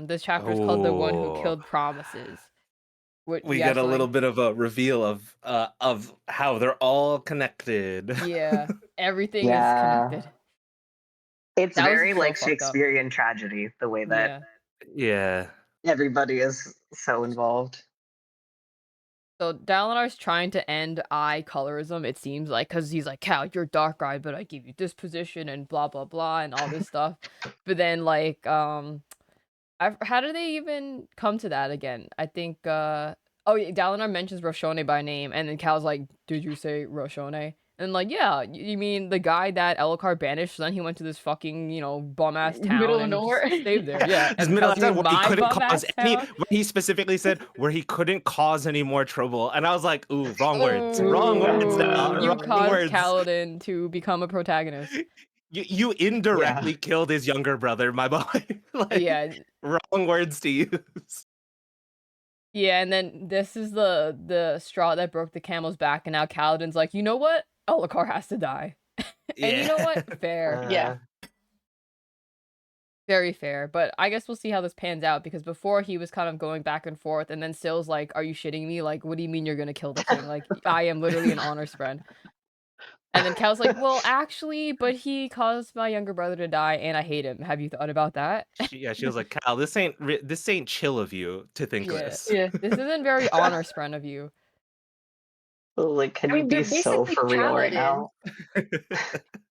This chapter is called "The One Who Oh. Killed Promises." We get a little bit of a reveal of how they're all connected. Yeah, everything Yeah. is connected. It's That was very so like fucked up. Shakespearean tragedy, the way that Yeah. everybody is so involved. So Dalinar's trying to end eye colorism, it seems like, because he's like, Cal, you're dark-eyed, but I give you this position and blah, blah, blah, and all this stuff. But then, like, how do they even come to that again? I think, oh, yeah, Dalinar mentions Roshone by name, and then Cal's like, did you say Roshone? And like, yeah, you mean the guy that Elokar banished, so then he went to this fucking, bum-ass town Middle of and nowhere. just stayed there. Yeah, His and middle Cal's, you mean where he my couldn't cause bum-ass any. town? Where he specifically said where he couldn't cause any more trouble, and I was like, "Ooh, wrong words, Ooh, wrong words now, you wrong caused words." Kaladin to become a protagonist. You indirectly killed his younger brother, my boy. Like, Yeah. wrong words to use. Yeah, and then this is the straw that broke the camel's back, and now Kaladin's like, you know what? Elokar has to die. And you know what? Fair. Yeah. Very fair. But I guess we'll see how this pans out, because before he was kind of going back and forth, and then Sill's like, are you shitting me? Like, what do you mean you're gonna kill the king? Like, I am literally an honor spread. And then Cal's like, well, actually, but he caused my younger brother to die, and I hate him. Have you thought about that? She was like, Cal, this ain't chill of you to think this. Yeah. This isn't very honor spread of you. Like, can you be they're so basically for real right now?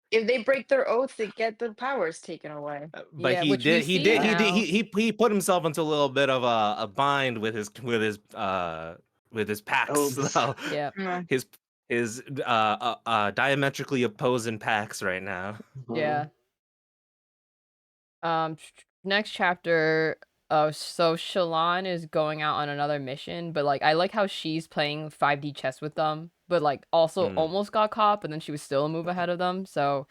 If they break their oath, they get their powers taken away. But Yeah, he which we did he see did now. he put himself into a little bit of a bind with his packs. Oaths. So Yeah. his diametrically opposing packs right now. Yeah. Next chapter. So Shallan is going out on another mission, but like I like how she's playing 5D chess with them, but like also almost got caught, but then she was still a move ahead of them. So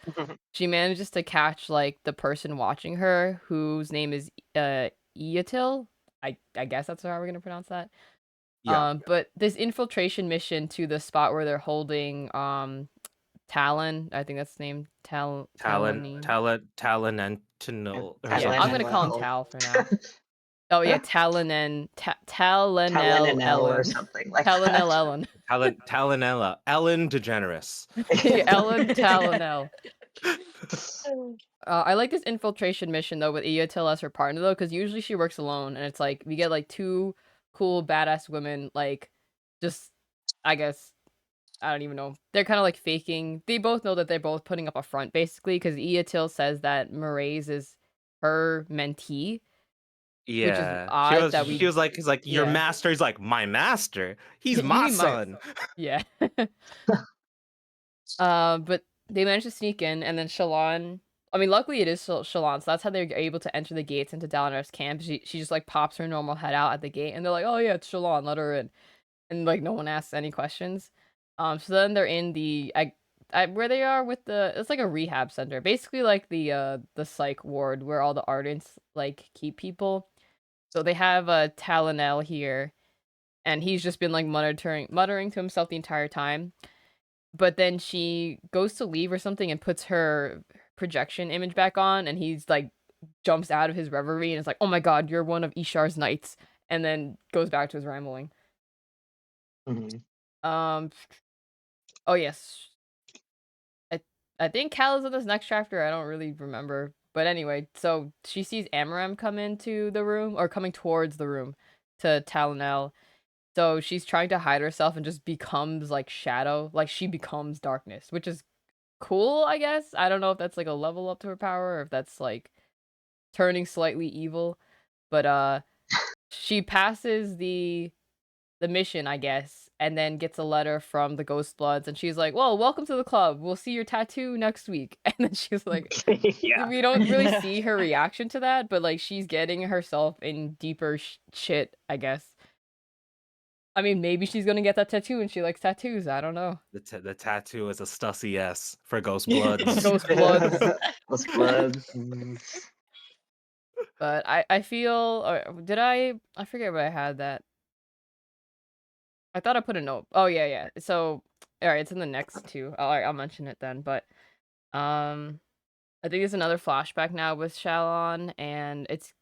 she manages to catch like the person watching her, whose name is Eatil. I guess that's how we're gonna pronounce that. Yeah. But this infiltration mission to the spot where they're holding Talon, I think that's the name. Talon. Talonentinel. Yeah, I'm gonna call him Tal for now. Oh yeah, Talonel or something like Talonel that. Ellen. Talonella. Ellen DeGeneres. Ellen Talonel. I like this infiltration mission though with Eotil as her partner though, because usually she works alone, and it's like we get like two cool badass women, like just I guess I don't even know. They're kind of like faking. They both know that they're both putting up a front basically, because Eotil says that Maraise is her mentee, which is Yeah, odd that she we was like, he's like your yeah. master. He's like my master. He's You my mean my son. yeah. But they managed to sneak in, and then Shalon. I mean, luckily it is Shalon, so that's how they're able to enter the gates into Dalinar's camp. She just like pops her normal head out at the gate, and they're like, "Oh yeah, it's Shalon, let her in," and like no one asks any questions. So then they're in the where they are with it's like a rehab center, basically like the psych ward where all the Ardents like keep people. So they have Talonel here, and he's just been like muttering to himself the entire time. But then she goes to leave or something and puts her projection image back on, and he's like jumps out of his reverie and is like, "Oh my god, you're one of Ishar's knights," and then goes back to his rambling. Mhm. Um. Oh yes, I think Cal is in this next chapter. I don't really remember, but anyway, so she sees Amaram come into the room or coming towards the room to Talonel. So she's trying to hide herself and just becomes like shadow, like she becomes darkness, which is cool, I guess. I don't know if that's like a level up to her power or if that's like turning slightly evil. But she passes the mission, I guess, and then gets a letter from the Ghost Bloods, and she's like, "Well, welcome to the club. We'll see your tattoo next week." And then she's like, Yeah. we don't really see her reaction to that, but like she's getting herself in deeper shit, I guess. I mean, maybe she's gonna get that tattoo and she likes tattoos. I don't know. The tattoo is a Stussy S for Ghost Bloods. Ghost Bloods. Ghost Bloods. But I feel, or did I forget what I had that. I thought I put a note. Oh yeah. So all right, it's in the next two. All right, I'll mention it then. But I think there's another flashback now with Shalon, and it's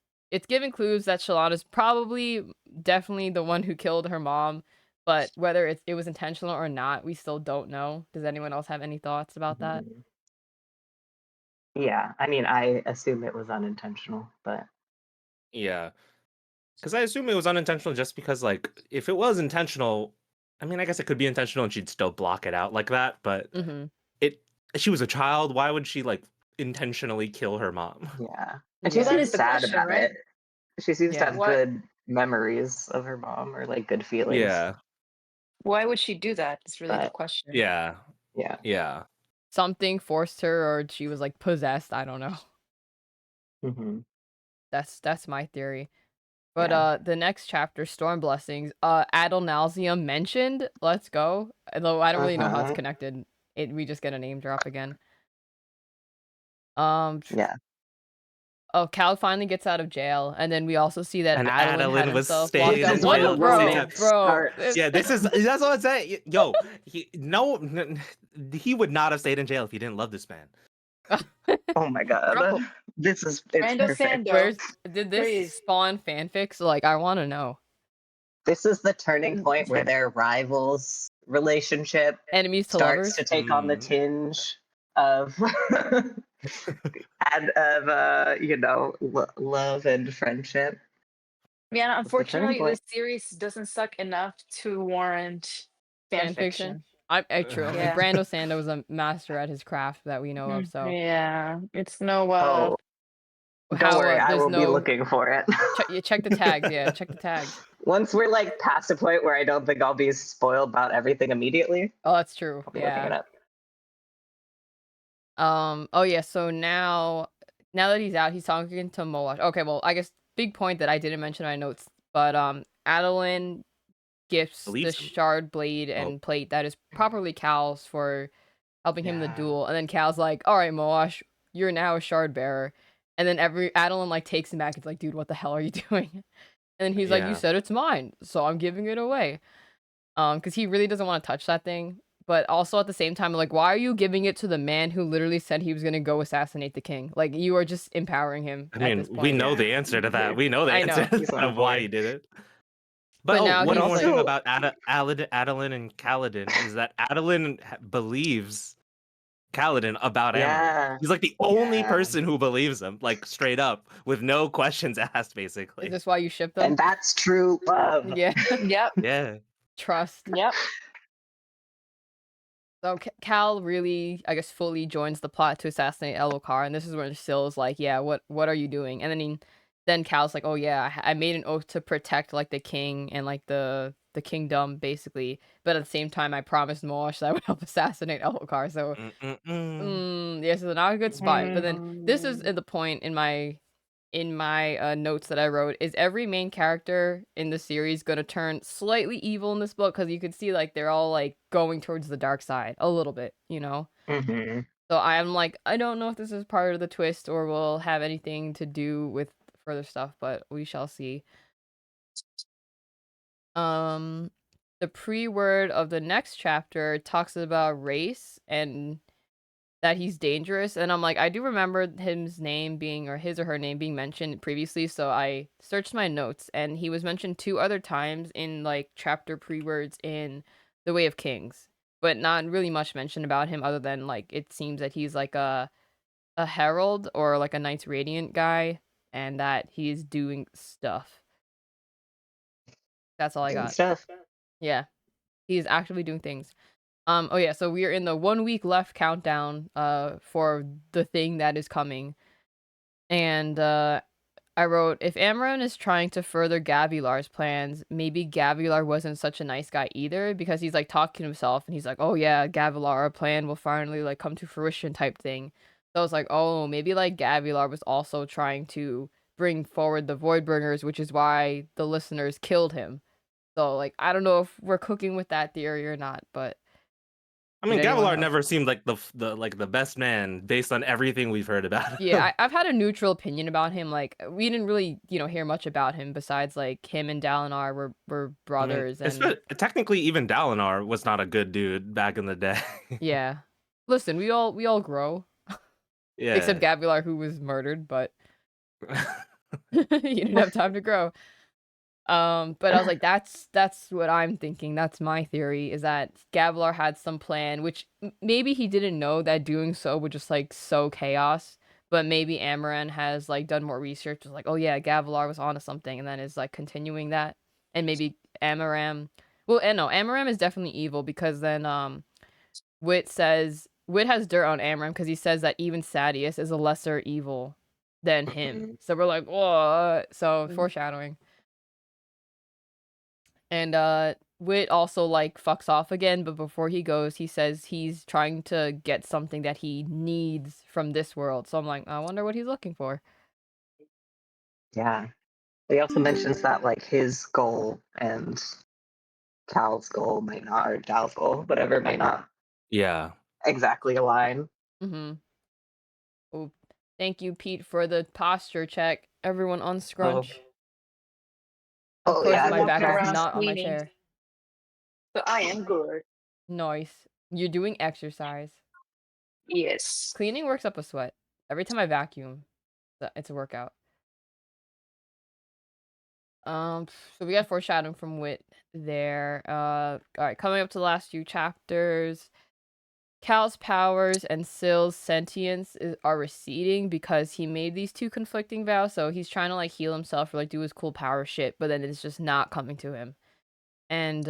giving clues that Shalon is probably definitely the one who killed her mom. But whether it was intentional or not, we still don't know. Does anyone else have any thoughts about that? Mhm. Yeah, I mean, I assume it was unintentional, but Yeah, because I assume it was unintentional just because, like, if it was intentional, I mean, I guess it could be intentional and she'd still block it out like that. But Mm-hmm. she was a child. Why would she like intentionally kill her mom? yeah. And she Yeah. That seems is the sad question, about right? it. She seems to Yeah. have What? good memories of her mom or like good feelings. Yeah, Why would she do that? Is really the But question. yeah, yeah. yeah. Something forced her, or she was like possessed. I don't know. Hmm. That's my theory. But Yeah. the next chapter, Storm Blessings, Adonalsium mentioned. Let's go. Although I don't really know how it's Uh-huh. connected. We just get a name drop again. Um. Yeah. Oh, Cal finally gets out of jail, and then we also see that And Adeline had Adeline was himself staying locked in up. This is where the What, jail at the same bro? time. romance Bro. starts. Yeah, that's what I'm saying. Yo, he would not have stayed in jail if he didn't love this man. Oh my god. Bro, It's Brando perfect. Sando. Did this Please. spawn fanfics? Like, I want to know. This is the turning point where their rivals relationship Enemies to starts lovers. to take on the Mm. tinge of and of love and friendship. Yeah, It's the turning unfortunately, point. this series doesn't suck enough to warrant fan Fan fiction. fiction. True. I mean, Yeah. Brando Sando was a master at his craft that we know of. So Yeah, it's no Oh, don't how worry, I there's will be no looking for it. check the tags. Yeah, check the tags. Once we're like past a point where I don't think I'll be spoiled about everything immediately, Oh, that's true. I'll be looking it Yeah. up. Oh yeah. So now that he's out, he's talking to Moloch. Okay. Well, I guess big point that I didn't mention in my notes, but Adeline gifts the Believes him. shard blade Oh. and plate that is properly Cal's for helping him in the Yeah. duel, and then Cal's like, "All right, Moash, you're now a shard bearer." And then Adeline like takes him back. It's like, "Dude, what the hell are you doing?" And then he's like, "You Yeah. said it's mine, so I'm giving it away." Because he really doesn't want to touch that thing. But also at the same time, like, why are you giving it to the man who literally said he was gonna go assassinate the king? Like, you are just empowering him. I at mean, this we point. know Yeah. the answer to that. We know the I know. answer He's on of why board. he did it. But But now one he's more like- thing about Adeline and Kaladin is that Adeline believes Kaladin about Amaranth. Yeah. He's like the only Yeah. person who believes him, like straight up, with no questions asked, Is basically. this why you ship them? And that's true love. Yeah. Yep. Yeah. Trust. Yep. So Cal really, I guess, fully joins the plot to assassinate Elokar, and this is when Sill's like, "Yeah, what are you doing?" And then Cal's like, "Oh yeah, I made an oath to protect like the king and like the kingdom, basically. But at the same time, I promised Moash that I would help assassinate Elokar." So, yeah, so not a good spot. But then this is the point in my notes that I wrote is every main character in the series gonna turn slightly evil in this book because you can see like they're all like going towards the dark side a little bit, you know. Mhm. So I'm like, I don't know if this is part of the twist or will have anything to do with further stuff, but we shall see. The pre-word of the next chapter talks about race and that he's dangerous, and I'm like, I do remember his name being, or his or her name being mentioned previously, so I searched my notes, and he was mentioned 2 other times in like chapter pre-words in The Way of Kings, but not really much mention about him other than like it seems that he's like a herald or like a Knights Radiant guy, and that he's doing stuff. That's all I Good got. stuff. Yeah, he's actively doing things. Oh yeah, so we are in the 1 week left countdown for the thing that is coming. And I wrote, if Amaran is trying to further Gavilar's plans, maybe Gavilar wasn't such a nice guy either, because he's like talking to himself and he's like, oh yeah, Gavilar, our plan will finally like come to fruition type thing. So I was like, oh, maybe like Gavilar was also trying to bring forward the Voidbringers, which is why the listeners killed him. So like I don't know if we're cooking with that theory or not, but I mean, did anyone Gavilar else? never seemed like the best man based on everything we've heard about him. Yeah, I've had a neutral opinion about him. Like, we didn't really, hear much about him besides like him and Dalinar were brothers, and technically, even Dalinar was not a good dude back in the day. yeah. Listen, we all grow, Yeah. except Gavilar, who was murdered, but he didn't have time to grow. But I was like, that's what I'm thinking. That's my theory, is that Gavilar had some plan, which maybe he didn't know that doing so would just like sow chaos. But maybe Amaran has like done more research, was like, oh yeah, Gavilar was onto something, and then is like continuing that. And maybe Amaram, well, and no, Amaram is definitely evil because then Wit has dirt on Amaram because he says that even Sadius is a lesser evil than him. So we're like, oh, so foreshadowing. And Wit also like fucks off again, but before he goes, he says he's trying to get something that he needs from this world. So I'm like, I wonder what he's looking for. Yeah. He also mentions that like his goal and Cal's goal might not, or Dal's goal, whatever, might not Yeah. exactly align. Mm-hmm. Oh, thank you, Pete, for the posture check. Everyone unscrunch. Of Oh course, yeah, my I'm back walking is around not on my screaming. chair. So I am good. Nice. You're doing exercise. Yes. Cleaning works up a sweat. Every time I vacuum, it's a workout. So we got foreshadowing from Wit there. All right, coming up to the last few chapters. Cal's powers and Syl's sentience are receding because he made these 2 conflicting vows. So he's trying to like heal himself or like do his cool power shit, but then it's just not coming to him. And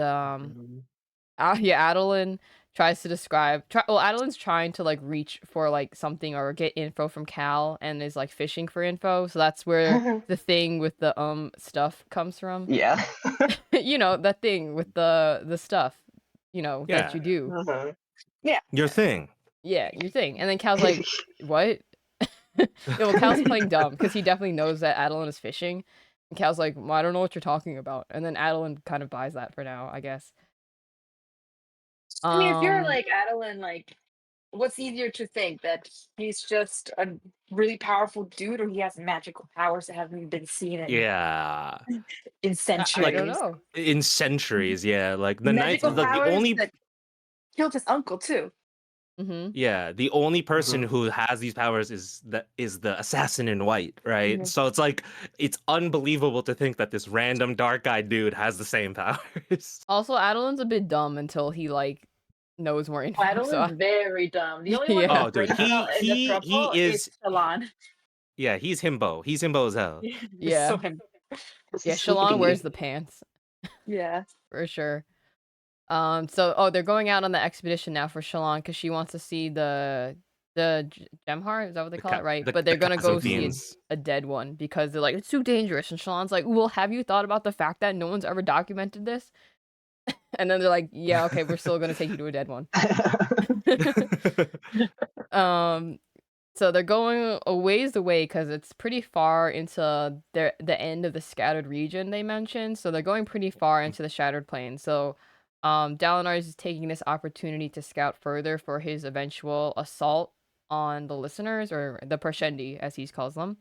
Adeline tries to describe. Adeline's trying to like reach for like something or get info from Cal and is like fishing for info. So that's where the thing with the stuff comes from. Yeah. That thing with the stuff, that you do. Uh-huh. Your thing. Yeah, your thing. And then Cal's like, what? Yeah, well, Cal's playing dumb because he definitely knows that Adeline is fishing. And Cal's like, well, I don't know what you're talking about. And then Adeline kind of buys that for now, I guess. I mean, if you're like Adeline, like, what's easier to think that he's just a really powerful dude, or he has magical powers that haven't been seen Yeah. in centuries? I don't know. In centuries, yeah. Like the Knights, Magical like the powers only that killed his uncle too. Mm-hmm. Yeah, the only person who has these powers is the assassin in white, right? Mhm. So it's like it's unbelievable to think that this random dark eyed dude has the same powers. Also, Adeline's a bit dumb until he like knows more info. Adeline's very dumb. The only one Yeah. who's Oh, dude, brain cell in the trouble is Shalon. yeah, he's himbo. He's himbo as hell. Yeah. So him. Yeah, Shalon wears the pants Yeah. for sure. So they're going out on the expedition now for Shalon because she wants to see the Gemhar, is that what they call it, right? But they're gonna go see Fiends. a dead one because they're like, it's too dangerous. And Shalon's like, well, have you thought about the fact that no one's ever documented this? And then they're like, yeah, okay, we're still gonna take you to a dead one. So they're going a ways away because it's pretty far into the end of the scattered region they mentioned. So they're going pretty far into the Shattered Plain. So Dalinar is taking this opportunity to scout further for his eventual assault on the listeners, or the Parshendi as he calls them.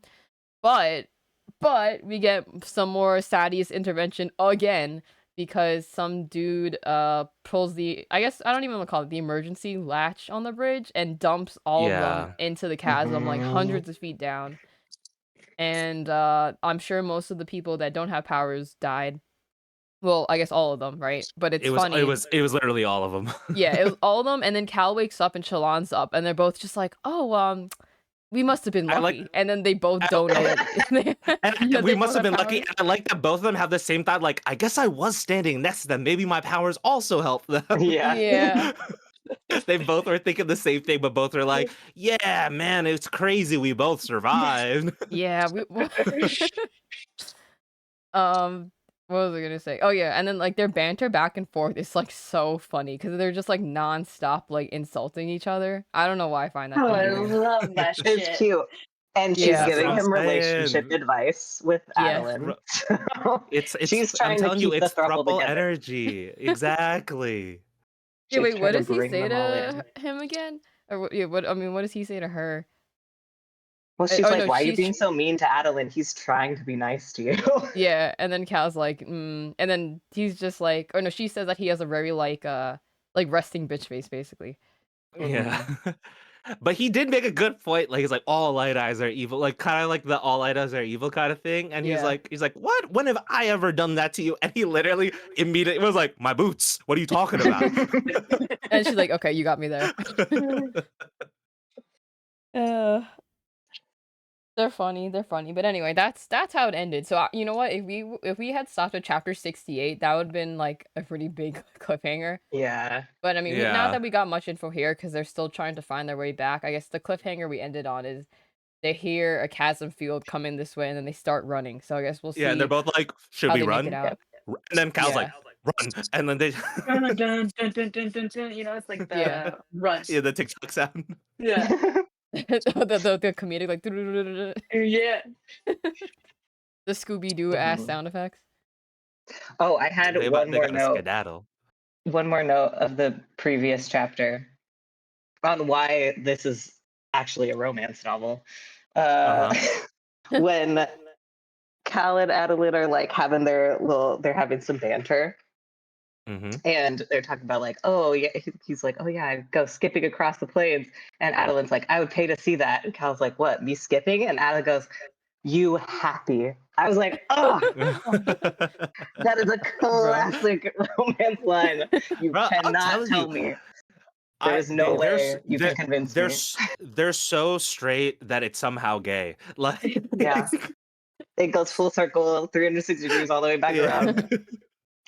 But we get some more Sadius intervention again, because some dude pulls the, I guess I don't even want to call it, the emergency latch on the bridge and dumps all of them into the chasm like hundreds of feet down. And I'm sure most of the people that don't have powers died. Well, I guess all of them, right? But it's funny. It was literally all of them. Yeah, it was all of them. And then Cal wakes up and Shalon's up, and they're both just like, oh, we must have been lucky. And then they both don't know it. And we must have been lucky. And I like that both of them have the same thought, like, I guess I was standing next to them. Maybe my powers also helped them. Yeah. They both were thinking the same thing, but both were like, yeah, man, it's crazy. We both survived. Yeah. What was I gonna say? Oh yeah, and then like their banter back and forth is like so funny because they're just like non-stop like insulting each other. I don't know why I find that Oh, funny. I love that shit. It's cute. And she's Yeah. giving That's him what I'm relationship saying. advice with Yeah. Adeline. She's trying I'm to telling keep you, the it's throuple throuple together. energy. Exactly. Yeah, She's wait, what trying to does he bring say them all in. to him again? Or what? Yeah, what does he say to her? Well, she's oh, like, no, why are you she's- being so mean to Adeline? He's trying to be nice to you. Yeah, and then Cal's like, and then he's just like, or no, she says that he has a very like resting bitch face, basically. Yeah. But he did make a good point. Like, he's like, all light eyes are evil. Like, kind of like the all light eyes are evil kind of thing. And Yeah. he's like, what? When have I ever done that to you? And he literally immediately was like, my boots. What are you talking about? And she's like, okay, you got me there. They're funny. But anyway, that's how it ended. So you know what? If we had stopped at chapter 68, that would have been like a pretty big cliffhanger. Yeah. But I mean, Yeah. not that we got much info here because they're still trying to find their way back. I guess the cliffhanger we ended on is they hear a chasm field coming this way and then they start running. So I guess we'll see. Yeah, and they're both like, should how we they run? make it out. And then Cal's like, run. And then they Dun, dun, dun, dun, dun, dun, dun. You know, it's like the run. yeah, the TikTok sound. Yeah. the comedic like Yeah. the Scooby-Doo ass sound effects. Oh, I had They one more gotta note. skedaddle. One more note of the previous chapter on why this is actually a romance novel. When Cal and Adeline are like having they're having some banter. And they're talking about like, oh yeah, he's like, oh yeah, I go skipping across the plains, and Adeline's like, I would pay to see that. And Cal's like, what, me skipping? And Adeline goes, you happy? I was like, oh, that is a classic romance line. You cannot tell me. There's no way you can convince me. They're so straight that it's somehow gay. Like, yeah, it goes full circle, 360 degrees all the way back around.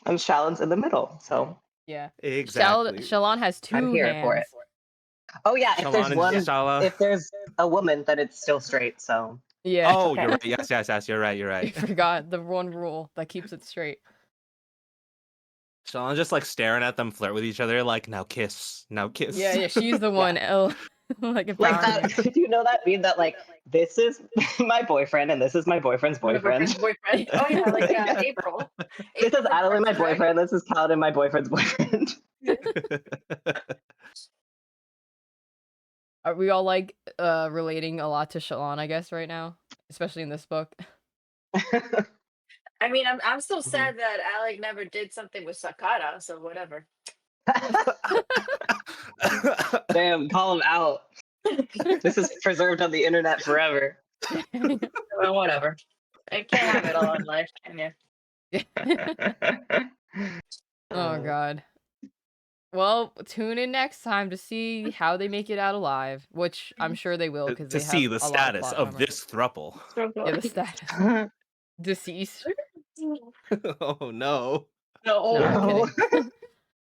And Shalon's in the middle, so yeah, exactly. Shalon has two I'm here hands. for it. Oh yeah, if there's a woman, then it's still straight. So yeah. Oh, you're right. Yes. You're right. I forgot the one rule that keeps it straight. Shalon's just like staring at them flirt with each other, like, now kiss. Yeah, she's the one. Like that. You know that meme that like, this is my boyfriend and this is my boyfriend's boyfriend. Oh yeah, like April. This is Adeline, my boyfriend. This is Kaladin, my boyfriend's boyfriend. Are we all like relating a lot to Shalon, I guess, right now, especially in this book? I mean, I'm still sad that Alec never did something with Sakata, so whatever. Damn, call him out. This is preserved on the internet forever. Well, whatever. I can't have it all in life, can you? Oh god. Well, tune in next time to see how they make it out alive, which I'm sure they will because To they have see the a lot of status plot of armor. this thruple. Yeah, the status. Deceased. Oh no. No, I'm No. kidding.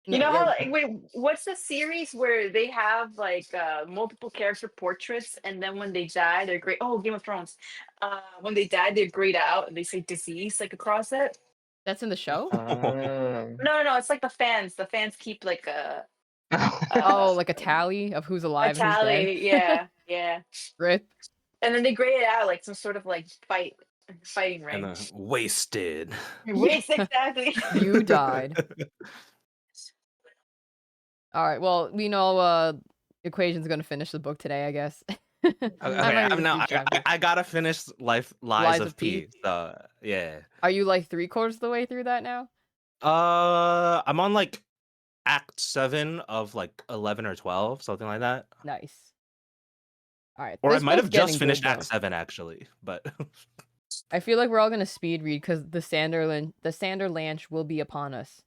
You know yeah, how like wait, what's the series where they have like multiple character portraits and then when they die they're great Game of Thrones. When they die they're grayed out and they say disease like across it. that's in the show? No, it's like the fans. The fans keep like Oh, like a tally of who's a alive and who's dead? tally, yeah. Rip. And then they grade it out like some sort of like fighting And ring. wasted. Yes, exactly. You died. Alright, well, we know Equation's gonna finish the book today, I guess. Okay, I might read a few chapters. I gotta finish Lies of P. So yeah. Are you like 3/4 of the way through that now? I'm on like Act 7 of like 11 or 12, something like that. Nice. Alright. Or I this might have book's just getting finished good, Act though. 7 actually, but I feel like we're all gonna speed read because the Sanderlanche will be upon us.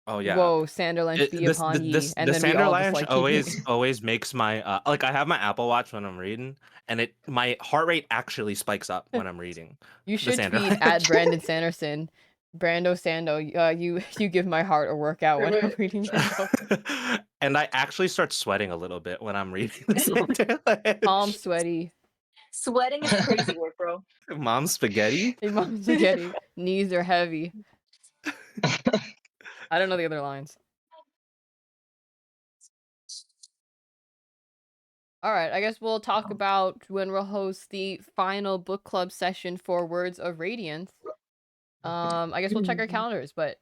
oh yeah. Whoa, Sanderlanche be upon ye, The and then we all just Sanderlanche like keep always makes my like I have my Apple Watch when I'm reading, and my heart rate actually spikes up when I'm reading. You the should tweet Sanderlanche. at Brandon Sanderson. Brando Sando, you give my heart a workout when I'm reading your book. And I actually start sweating a little bit when I'm reading the Sanderlanche. Mom sweaty. Sweating is crazy work, bro. Mom spaghetti. Hey, mom spaghetti. Knees are heavy. I don't know the other lines. All right, I guess we'll talk about when we'll host the final book club session for Words of Radiance. I guess we'll check our calendars, but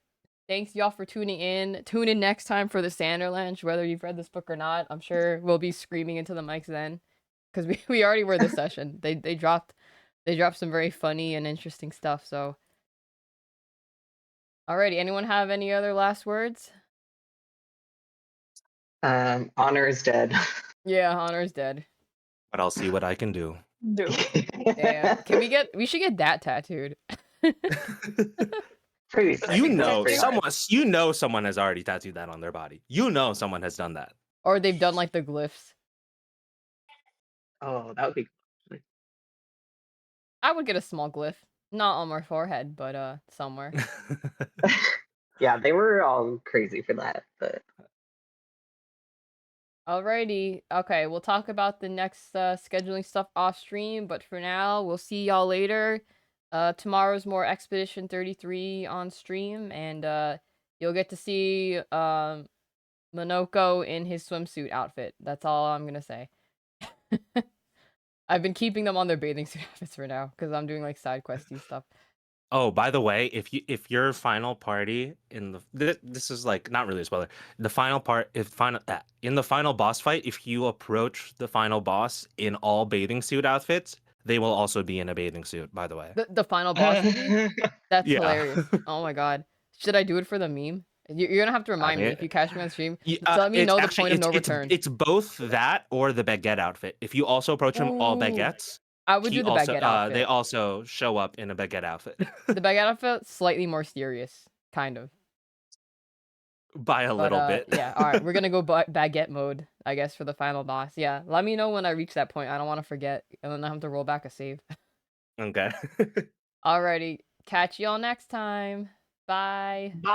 thanks y'all for tuning in. Tune in next time for the Sanderlanche, whether you've read this book or not. I'm sure we'll be screaming into the mics then, because we already were this session. They dropped some very funny and interesting stuff. So, alrighty, anyone have any other last words? Honor is dead. Yeah, Honor's dead. But I'll see what I can do. No. Yeah, we should get that tattooed. Pretty You know, pretty hard. someone has already tattooed that on their body. You know, someone has done that. Or they've done like the glyphs. Oh, that would be. I would get a small glyph, not on my forehead, but somewhere. Yeah, they were all crazy for that, but Alrighty, okay, we'll talk about the next scheduling stuff off stream, but for now, we'll see y'all later. Tomorrow's more Expedition 33 on stream, and you'll get to see Monoko in his swimsuit outfit. That's all I'm gonna say. I've been keeping them on their bathing suit outfits for now, because I'm doing like side questy stuff. Oh, by the way, if your final party in this is like not really a spoiler. The final part, in the final boss fight, if you approach the final boss in all bathing suit outfits, they will also be in a bathing suit. By the way, The final boss will be? That's yeah. hilarious. Oh my god. Should I do it for the meme? You're gonna have to remind me if you catch me on stream. Yeah, Just let me it's know the actually- point of no it's- return. It's both that or the baguette outfit. If you also approach him all Ooh. baguettes, I would do the baguette outfit. they also show up in a baguette outfit. The baguette outfit, slightly more serious, kind of. By a little bit. Yeah, alright, we're gonna go baguette mode, I guess, for the final boss. Yeah, let me know when I reach that point. I don't want to forget, and then I have to roll back a save. Okay. Alrighty, catch y'all next time. Bye. Bye.